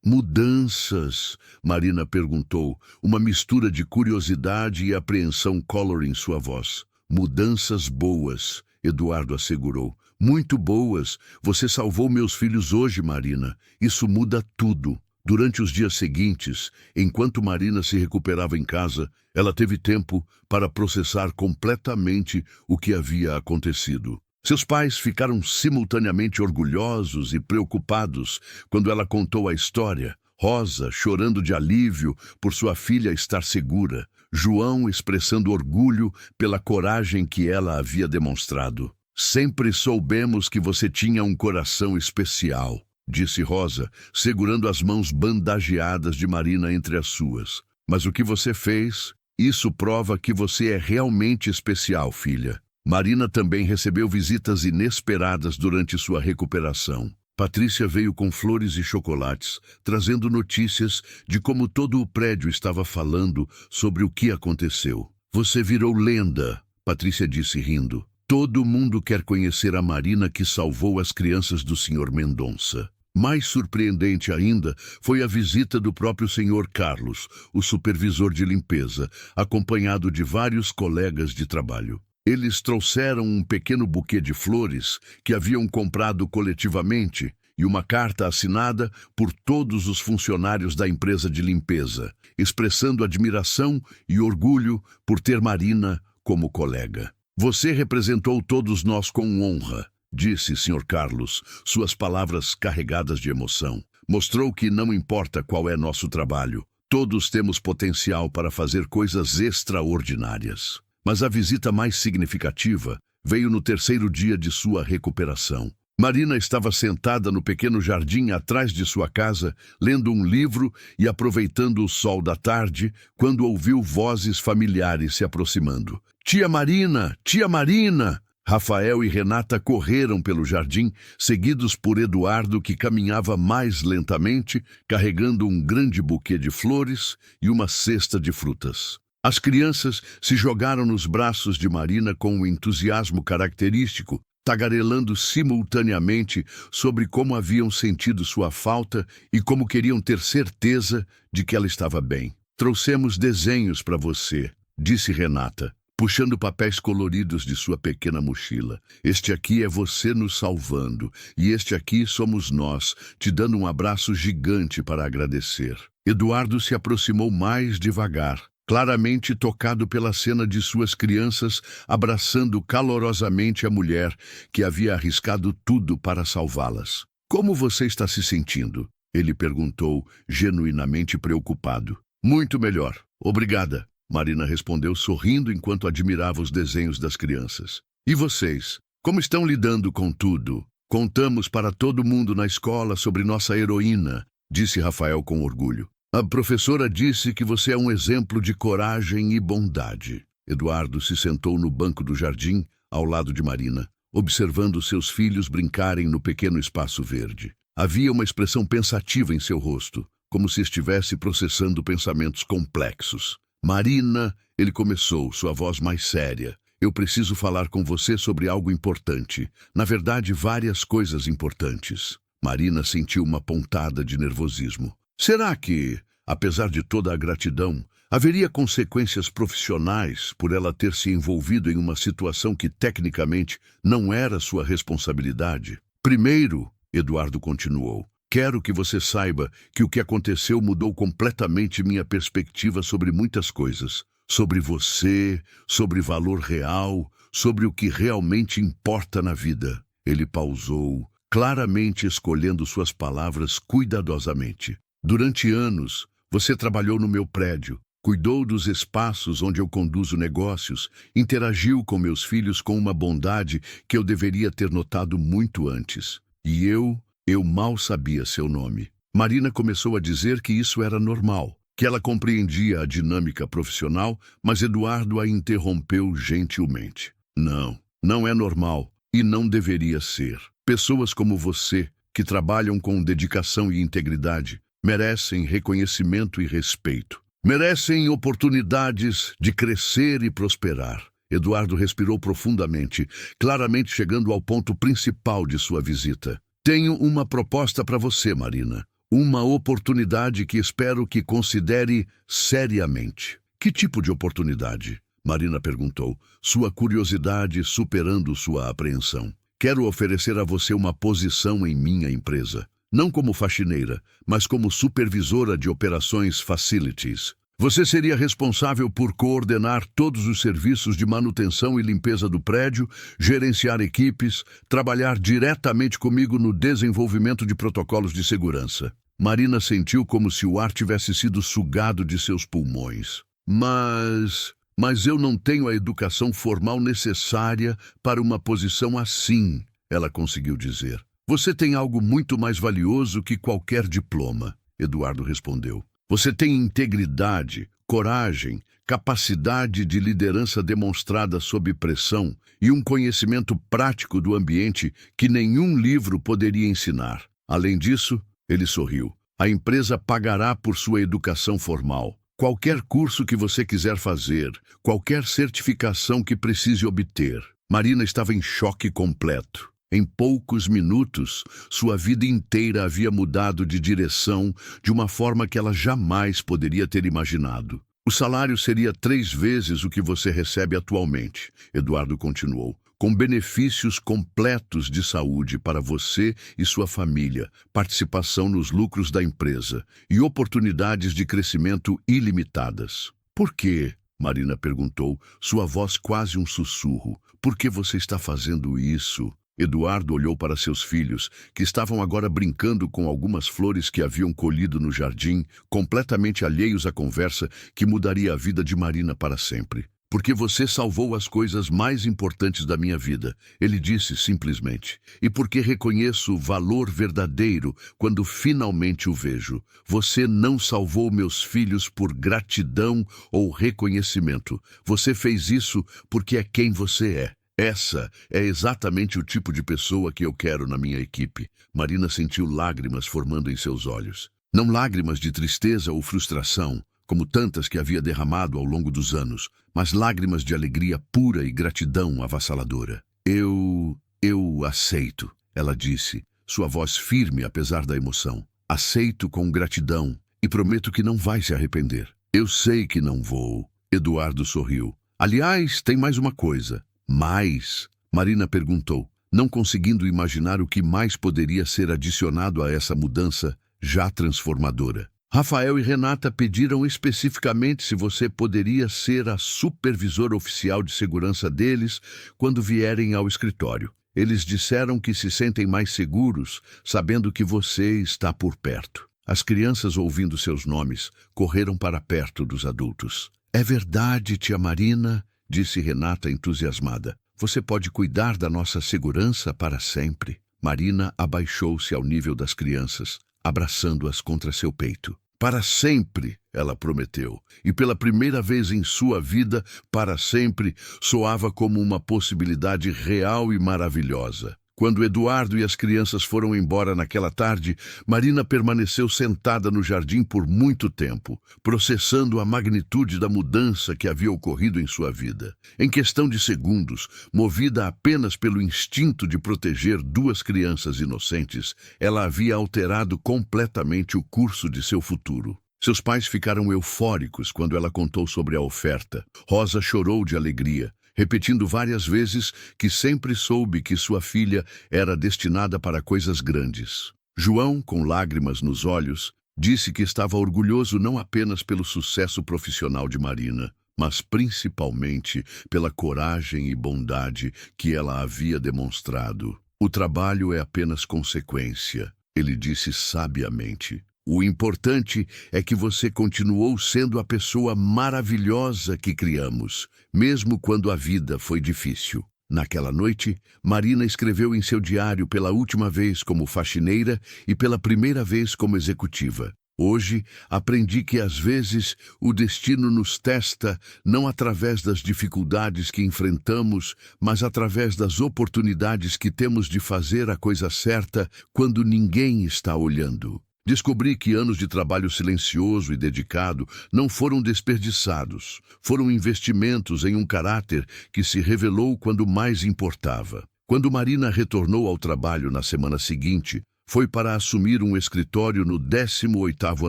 Mudanças? Marina perguntou, uma mistura de curiosidade e apreensão color em sua voz. Mudanças boas, Eduardo assegurou. Muito boas. Você salvou meus filhos hoje, Marina. Isso muda tudo. Durante os dias seguintes, enquanto Marina se recuperava em casa, ela teve tempo para processar completamente o que havia acontecido. Seus pais ficaram simultaneamente orgulhosos e preocupados quando ela contou a história. Rosa chorando de alívio por sua filha estar segura. João expressando orgulho pela coragem que ela havia demonstrado. Sempre soubemos que você tinha um coração especial, disse Rosa, segurando as mãos bandageadas de Marina entre as suas. Mas o que você fez, isso prova que você é realmente especial, filha. Marina também recebeu visitas inesperadas durante sua recuperação. Patrícia veio com flores e chocolates, trazendo notícias de como todo o prédio estava falando sobre o que aconteceu. Você virou lenda, Patrícia disse rindo. Todo mundo quer conhecer a Marina que salvou as crianças do Sr. Mendonça. Mais surpreendente ainda foi a visita do próprio Sr. Carlos, o supervisor de limpeza, acompanhado de vários colegas de trabalho. Eles trouxeram um pequeno buquê de flores que haviam comprado coletivamente e uma carta assinada por todos os funcionários da empresa de limpeza, expressando admiração e orgulho por ter Marina como colega. Você representou todos nós com honra, disse Sr. Carlos, suas palavras carregadas de emoção. Mostrou que não importa qual é nosso trabalho, todos temos potencial para fazer coisas extraordinárias. Mas a visita mais significativa veio no terceiro dia de sua recuperação. Marina estava sentada no pequeno jardim atrás de sua casa, lendo um livro e aproveitando o sol da tarde, quando ouviu vozes familiares se aproximando. Tia Marina! Tia Marina! Rafael e Renata correram pelo jardim, seguidos por Eduardo, que caminhava mais lentamente, carregando um grande buquê de flores e uma cesta de frutas. As crianças se jogaram nos braços de Marina com um entusiasmo característico, tagarelando simultaneamente sobre como haviam sentido sua falta e como queriam ter certeza de que ela estava bem. Trouxemos desenhos para você, disse Renata, puxando papéis coloridos de sua pequena mochila. Este aqui é você nos salvando, e este aqui somos nós, te dando um abraço gigante para agradecer. Eduardo se aproximou mais devagar, claramente tocado pela cena de suas crianças abraçando calorosamente a mulher que havia arriscado tudo para salvá-las. Como você está se sentindo? Ele perguntou, genuinamente preocupado. Muito melhor, obrigada, Marina respondeu sorrindo enquanto admirava os desenhos das crianças. E vocês? Como estão lidando com tudo? Contamos para todo mundo na escola sobre nossa heroína, disse Rafael com orgulho. A professora disse que você é um exemplo de coragem e bondade. Eduardo se sentou no banco do jardim, ao lado de Marina, observando seus filhos brincarem no pequeno espaço verde. Havia uma expressão pensativa em seu rosto, como se estivesse processando pensamentos complexos. Marina, ele começou, sua voz mais séria. Eu preciso falar com você sobre algo importante. Na verdade, várias coisas importantes. Marina sentiu uma pontada de nervosismo. Será que, apesar de toda a gratidão, haveria consequências profissionais por ela ter se envolvido em uma situação que tecnicamente não era sua responsabilidade? Primeiro, Eduardo continuou, quero que você saiba que o que aconteceu mudou completamente minha perspectiva sobre muitas coisas. Sobre você, sobre valor real, sobre o que realmente importa na vida. Ele pausou, claramente escolhendo suas palavras cuidadosamente. Durante anos, você trabalhou no meu prédio, Cuidou dos espaços onde eu conduzo negócios, interagiu com meus filhos com uma bondade que eu deveria ter notado muito antes. E eu mal sabia seu nome. Marina começou a dizer que isso era normal, que ela compreendia a dinâmica profissional, mas Eduardo a interrompeu gentilmente. Não, não é normal e não deveria ser. Pessoas como você, que trabalham com dedicação e integridade, merecem reconhecimento e respeito. Merecem oportunidades de crescer e prosperar. Eduardo respirou profundamente, claramente chegando ao ponto principal de sua visita. Tenho uma proposta para você, Marina. Uma oportunidade que espero que considere seriamente. Que tipo de oportunidade? Marina perguntou, sua curiosidade superando sua apreensão. Quero oferecer a você uma posição em minha empresa. Não como faxineira, mas como supervisora de operações facilities. Você seria responsável por coordenar todos os serviços de manutenção e limpeza do prédio, gerenciar equipes, trabalhar diretamente comigo no desenvolvimento de protocolos de segurança. Marina sentiu como se o ar tivesse sido sugado de seus pulmões. Mas eu não tenho a educação formal necessária para uma posição assim, ela conseguiu dizer. Você tem algo muito mais valioso que qualquer diploma, Eduardo respondeu. Você tem integridade, coragem, capacidade de liderança demonstrada sob pressão e um conhecimento prático do ambiente que nenhum livro poderia ensinar. Além disso, ele sorriu. A empresa pagará por sua educação formal. Qualquer curso que você quiser fazer, qualquer certificação que precise obter. Marina estava em choque completo. Em poucos minutos, sua vida inteira havia mudado de direção de uma forma que ela jamais poderia ter imaginado. O salário seria 3 vezes o que você recebe atualmente, Eduardo continuou, com benefícios completos de saúde para você e sua família, participação nos lucros da empresa e oportunidades de crescimento ilimitadas. Por quê? Marina perguntou, sua voz quase um sussurro. Por que você está fazendo isso? Eduardo olhou para seus filhos, que estavam agora brincando com algumas flores que haviam colhido no jardim, completamente alheios à conversa que mudaria a vida de Marina para sempre. Porque você salvou as coisas mais importantes da minha vida, ele disse simplesmente. E porque reconheço o valor verdadeiro quando finalmente o vejo. Você não salvou meus filhos por gratidão ou reconhecimento. Você fez isso porque é quem você é. Essa é exatamente o tipo de pessoa que eu quero na minha equipe. Marina sentiu lágrimas formando em seus olhos. Não lágrimas de tristeza ou frustração, como tantas que havia derramado ao longo dos anos, mas lágrimas de alegria pura e gratidão avassaladora. Eu aceito, ela disse, sua voz firme apesar da emoção. Aceito com gratidão e prometo que não vai se arrepender. Eu sei que não vou. Eduardo sorriu. Aliás, tem mais uma coisa. Mais? Marina perguntou, não conseguindo imaginar o que mais poderia ser adicionado a essa mudança já transformadora. Rafael e Renata pediram especificamente se você poderia ser a supervisora oficial de segurança deles quando vierem ao escritório. Eles disseram que se sentem mais seguros sabendo que você está por perto. As crianças, ouvindo seus nomes, correram para perto dos adultos. É verdade, tia Marina, disse Renata entusiasmada. Você pode cuidar da nossa segurança para sempre. Marina abaixou-se ao nível das crianças, abraçando-as contra seu peito. Para sempre, ela prometeu. E pela primeira vez em sua vida, para sempre, soava como uma possibilidade real e maravilhosa. Quando Eduardo e as crianças foram embora naquela tarde, Marina permaneceu sentada no jardim por muito tempo, processando a magnitude da mudança que havia ocorrido em sua vida. Em questão de segundos, movida apenas pelo instinto de proteger 2 crianças inocentes, ela havia alterado completamente o curso de seu futuro. Seus pais ficaram eufóricos quando ela contou sobre a oferta. Rosa chorou de alegria, repetindo várias vezes que sempre soube que sua filha era destinada para coisas grandes. João, com lágrimas nos olhos, disse que estava orgulhoso não apenas pelo sucesso profissional de Marina, mas principalmente pela coragem e bondade que ela havia demonstrado. O trabalho é apenas consequência, ele disse sabiamente. O importante é que você continuou sendo a pessoa maravilhosa que criamos, mesmo quando a vida foi difícil. Naquela noite, Marina escreveu em seu diário pela última vez como faxineira e pela primeira vez como executiva. Hoje, aprendi que às vezes o destino nos testa não através das dificuldades que enfrentamos, mas através das oportunidades que temos de fazer a coisa certa quando ninguém está olhando. Descobri que anos de trabalho silencioso e dedicado não foram desperdiçados. Foram investimentos em um caráter que se revelou quando mais importava. Quando Marina retornou ao trabalho na semana seguinte, foi para assumir um escritório no 18º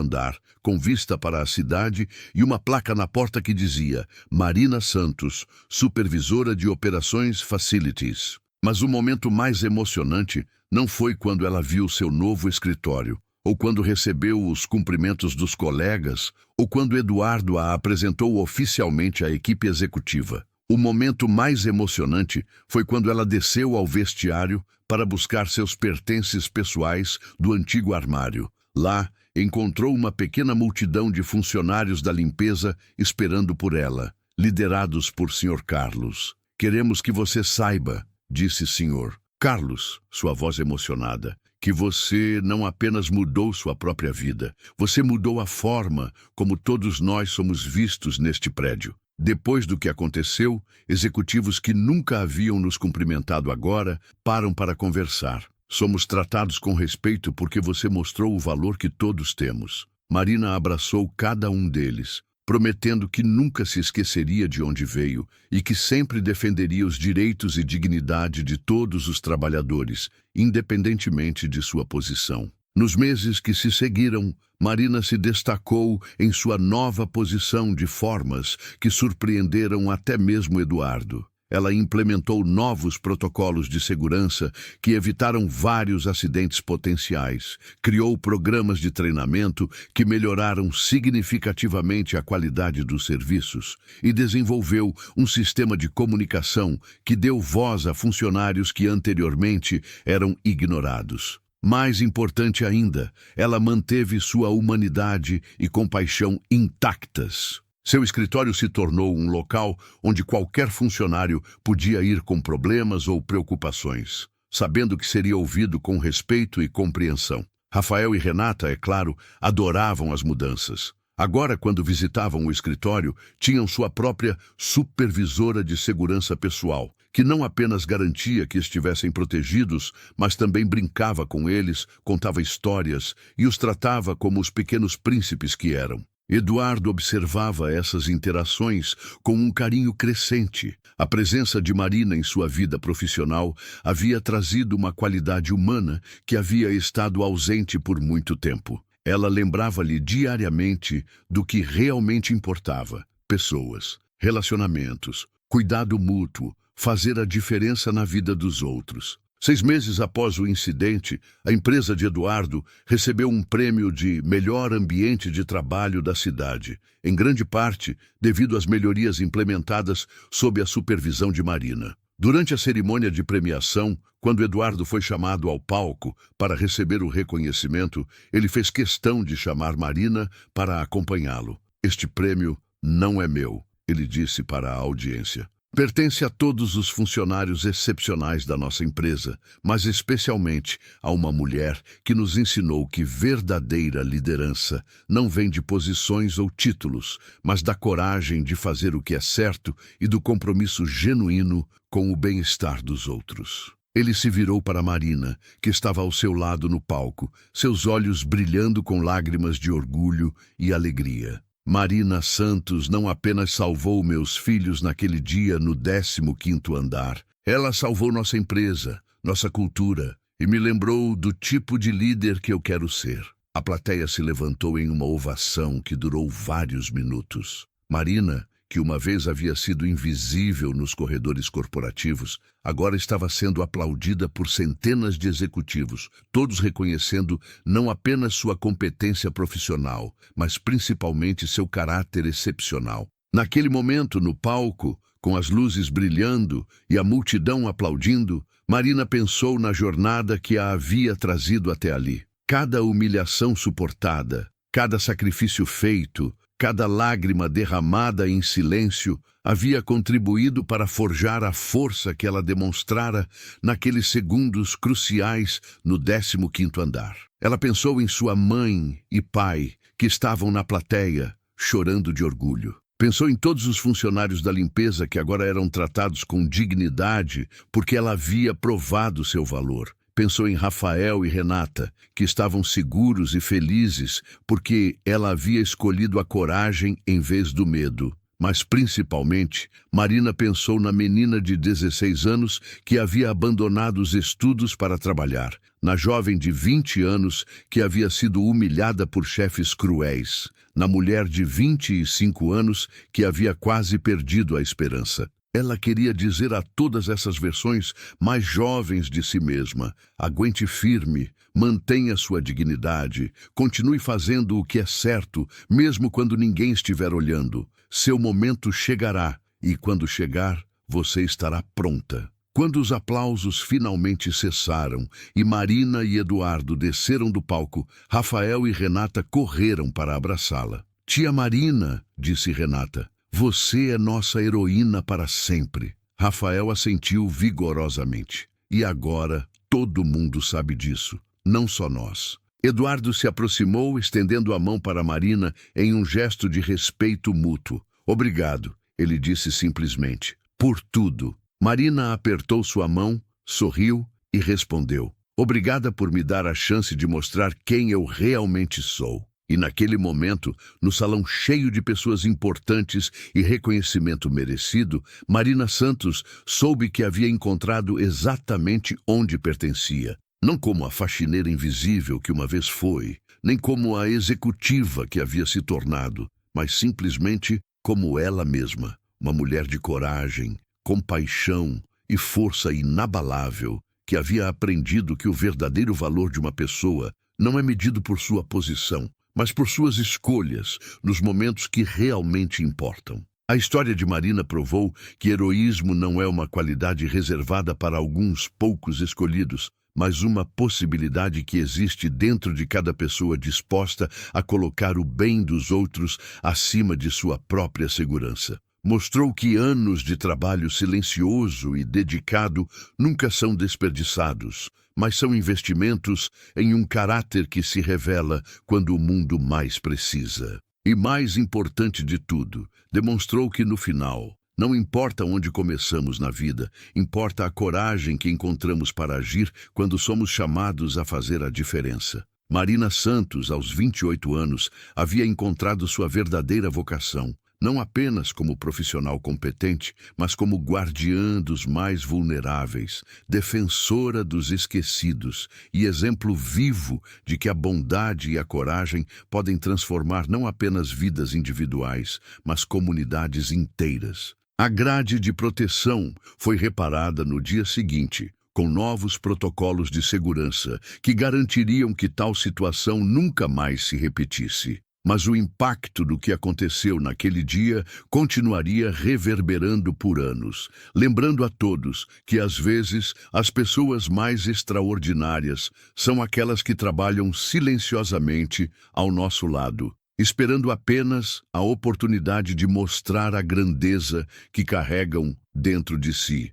andar, com vista para a cidade e uma placa na porta que dizia Marina Santos, supervisora de operações Facilities. Mas o momento mais emocionante não foi quando ela viu seu novo escritório, ou quando recebeu os cumprimentos dos colegas, ou quando Eduardo a apresentou oficialmente à equipe executiva. O momento mais emocionante foi quando ela desceu ao vestiário para buscar seus pertences pessoais do antigo armário. Lá, encontrou uma pequena multidão de funcionários da limpeza esperando por ela, liderados por Sr. Carlos. "Queremos que você saiba", disse Sr. Carlos, sua voz emocionada, "que você não apenas mudou sua própria vida, você mudou a forma como todos nós somos vistos neste prédio. Depois do que aconteceu, executivos que nunca haviam nos cumprimentado agora param para conversar. Somos tratados com respeito porque você mostrou o valor que todos temos." Marina abraçou cada um deles, prometendo que nunca se esqueceria de onde veio e que sempre defenderia os direitos e dignidade de todos os trabalhadores, independentemente de sua posição. Nos meses que se seguiram, Marina se destacou em sua nova posição de formas que surpreenderam até mesmo Eduardo. Ela implementou novos protocolos de segurança que evitaram vários acidentes potenciais, criou programas de treinamento que melhoraram significativamente a qualidade dos serviços e desenvolveu um sistema de comunicação que deu voz a funcionários que anteriormente eram ignorados. Mais importante ainda, ela manteve sua humanidade e compaixão intactas. Seu escritório se tornou um local onde qualquer funcionário podia ir com problemas ou preocupações, sabendo que seria ouvido com respeito e compreensão. Rafael e Renata, é claro, adoravam as mudanças. Agora, quando visitavam o escritório, tinham sua própria supervisora de segurança pessoal, que não apenas garantia que estivessem protegidos, mas também brincava com eles, contava histórias e os tratava como os pequenos príncipes que eram. Eduardo observava essas interações com um carinho crescente. A presença de Marina em sua vida profissional havia trazido uma qualidade humana que havia estado ausente por muito tempo. Ela lembrava-lhe diariamente do que realmente importava: pessoas, relacionamentos, cuidado mútuo, fazer a diferença na vida dos outros. 6 meses após o incidente, a empresa de Eduardo recebeu um prêmio de melhor ambiente de trabalho da cidade, em grande parte devido às melhorias implementadas sob a supervisão de Marina. Durante a cerimônia de premiação, quando Eduardo foi chamado ao palco para receber o reconhecimento, ele fez questão de chamar Marina para acompanhá-lo. "Este prêmio não é meu", ele disse para a audiência. "Pertence a todos os funcionários excepcionais da nossa empresa, mas especialmente a uma mulher que nos ensinou que verdadeira liderança não vem de posições ou títulos, mas da coragem de fazer o que é certo e do compromisso genuíno com o bem-estar dos outros." Ele se virou para Marina, que estava ao seu lado no palco, seus olhos brilhando com lágrimas de orgulho e alegria. "Marina Santos não apenas salvou meus filhos naquele dia no 15º andar, ela salvou nossa empresa, nossa cultura, e me lembrou do tipo de líder que eu quero ser." A plateia se levantou em uma ovação que durou vários minutos. Marina, que uma vez havia sido invisível nos corredores corporativos, agora estava sendo aplaudida por centenas de executivos, todos reconhecendo não apenas sua competência profissional, mas principalmente seu caráter excepcional. Naquele momento, no palco, com as luzes brilhando e a multidão aplaudindo, Marina pensou na jornada que a havia trazido até ali. Cada humilhação suportada, cada sacrifício feito, cada lágrima derramada em silêncio havia contribuído para forjar a força que ela demonstrara naqueles segundos cruciais no 15º andar. Ela pensou em sua mãe e pai, que estavam na plateia, chorando de orgulho. Pensou em todos os funcionários da limpeza que agora eram tratados com dignidade porque ela havia provado seu valor. Pensou em Rafael e Renata, que estavam seguros e felizes porque ela havia escolhido a coragem em vez do medo. Mas, principalmente, Marina pensou na menina de 16 anos que havia abandonado os estudos para trabalhar, na jovem de 20 anos que havia sido humilhada por chefes cruéis, na mulher de 25 anos que havia quase perdido a esperança. Ela queria dizer a todas essas versões mais jovens de si mesma: aguente firme, mantenha sua dignidade, continue fazendo o que é certo, mesmo quando ninguém estiver olhando. Seu momento chegará, e quando chegar, você estará pronta. Quando os aplausos finalmente cessaram e Marina e Eduardo desceram do palco, Rafael e Renata correram para abraçá-la. Tia Marina, disse Renata, você é nossa heroína para sempre. Rafael assentiu vigorosamente. E agora todo mundo sabe disso, não só nós. Eduardo se aproximou, estendendo a mão para Marina em um gesto de respeito mútuo. Obrigado, ele disse simplesmente, por tudo. Marina apertou sua mão, sorriu e respondeu, obrigada por me dar a chance de mostrar quem eu realmente sou. E naquele momento, no salão cheio de pessoas importantes e reconhecimento merecido, Marina Santos soube que havia encontrado exatamente onde pertencia. Não como a faxineira invisível que uma vez foi, nem como a executiva que havia se tornado, mas simplesmente como ela mesma, uma mulher de coragem, compaixão e força inabalável, que havia aprendido que o verdadeiro valor de uma pessoa não é medido por sua posição, mas por suas escolhas nos momentos que realmente importam. A história de Marina provou que heroísmo não é uma qualidade reservada para alguns poucos escolhidos, mas uma possibilidade que existe dentro de cada pessoa disposta a colocar o bem dos outros acima de sua própria segurança. Mostrou que anos de trabalho silencioso e dedicado nunca são desperdiçados, mas são investimentos em um caráter que se revela quando o mundo mais precisa. E mais importante de tudo, demonstrou que no final, não importa onde começamos na vida, importa a coragem que encontramos para agir quando somos chamados a fazer a diferença. Marina Santos, aos 28 anos, havia encontrado sua verdadeira vocação, não apenas como profissional competente, mas como guardiã dos mais vulneráveis, defensora dos esquecidos e exemplo vivo de que a bondade e a coragem podem transformar não apenas vidas individuais, mas comunidades inteiras. A grade de proteção foi reparada no dia seguinte, com novos protocolos de segurança que garantiriam que tal situação nunca mais se repetisse. Mas o impacto do que aconteceu naquele dia continuaria reverberando por anos, lembrando a todos que, às vezes, as pessoas mais extraordinárias são aquelas que trabalham silenciosamente ao nosso lado, esperando apenas a oportunidade de mostrar a grandeza que carregam dentro de si.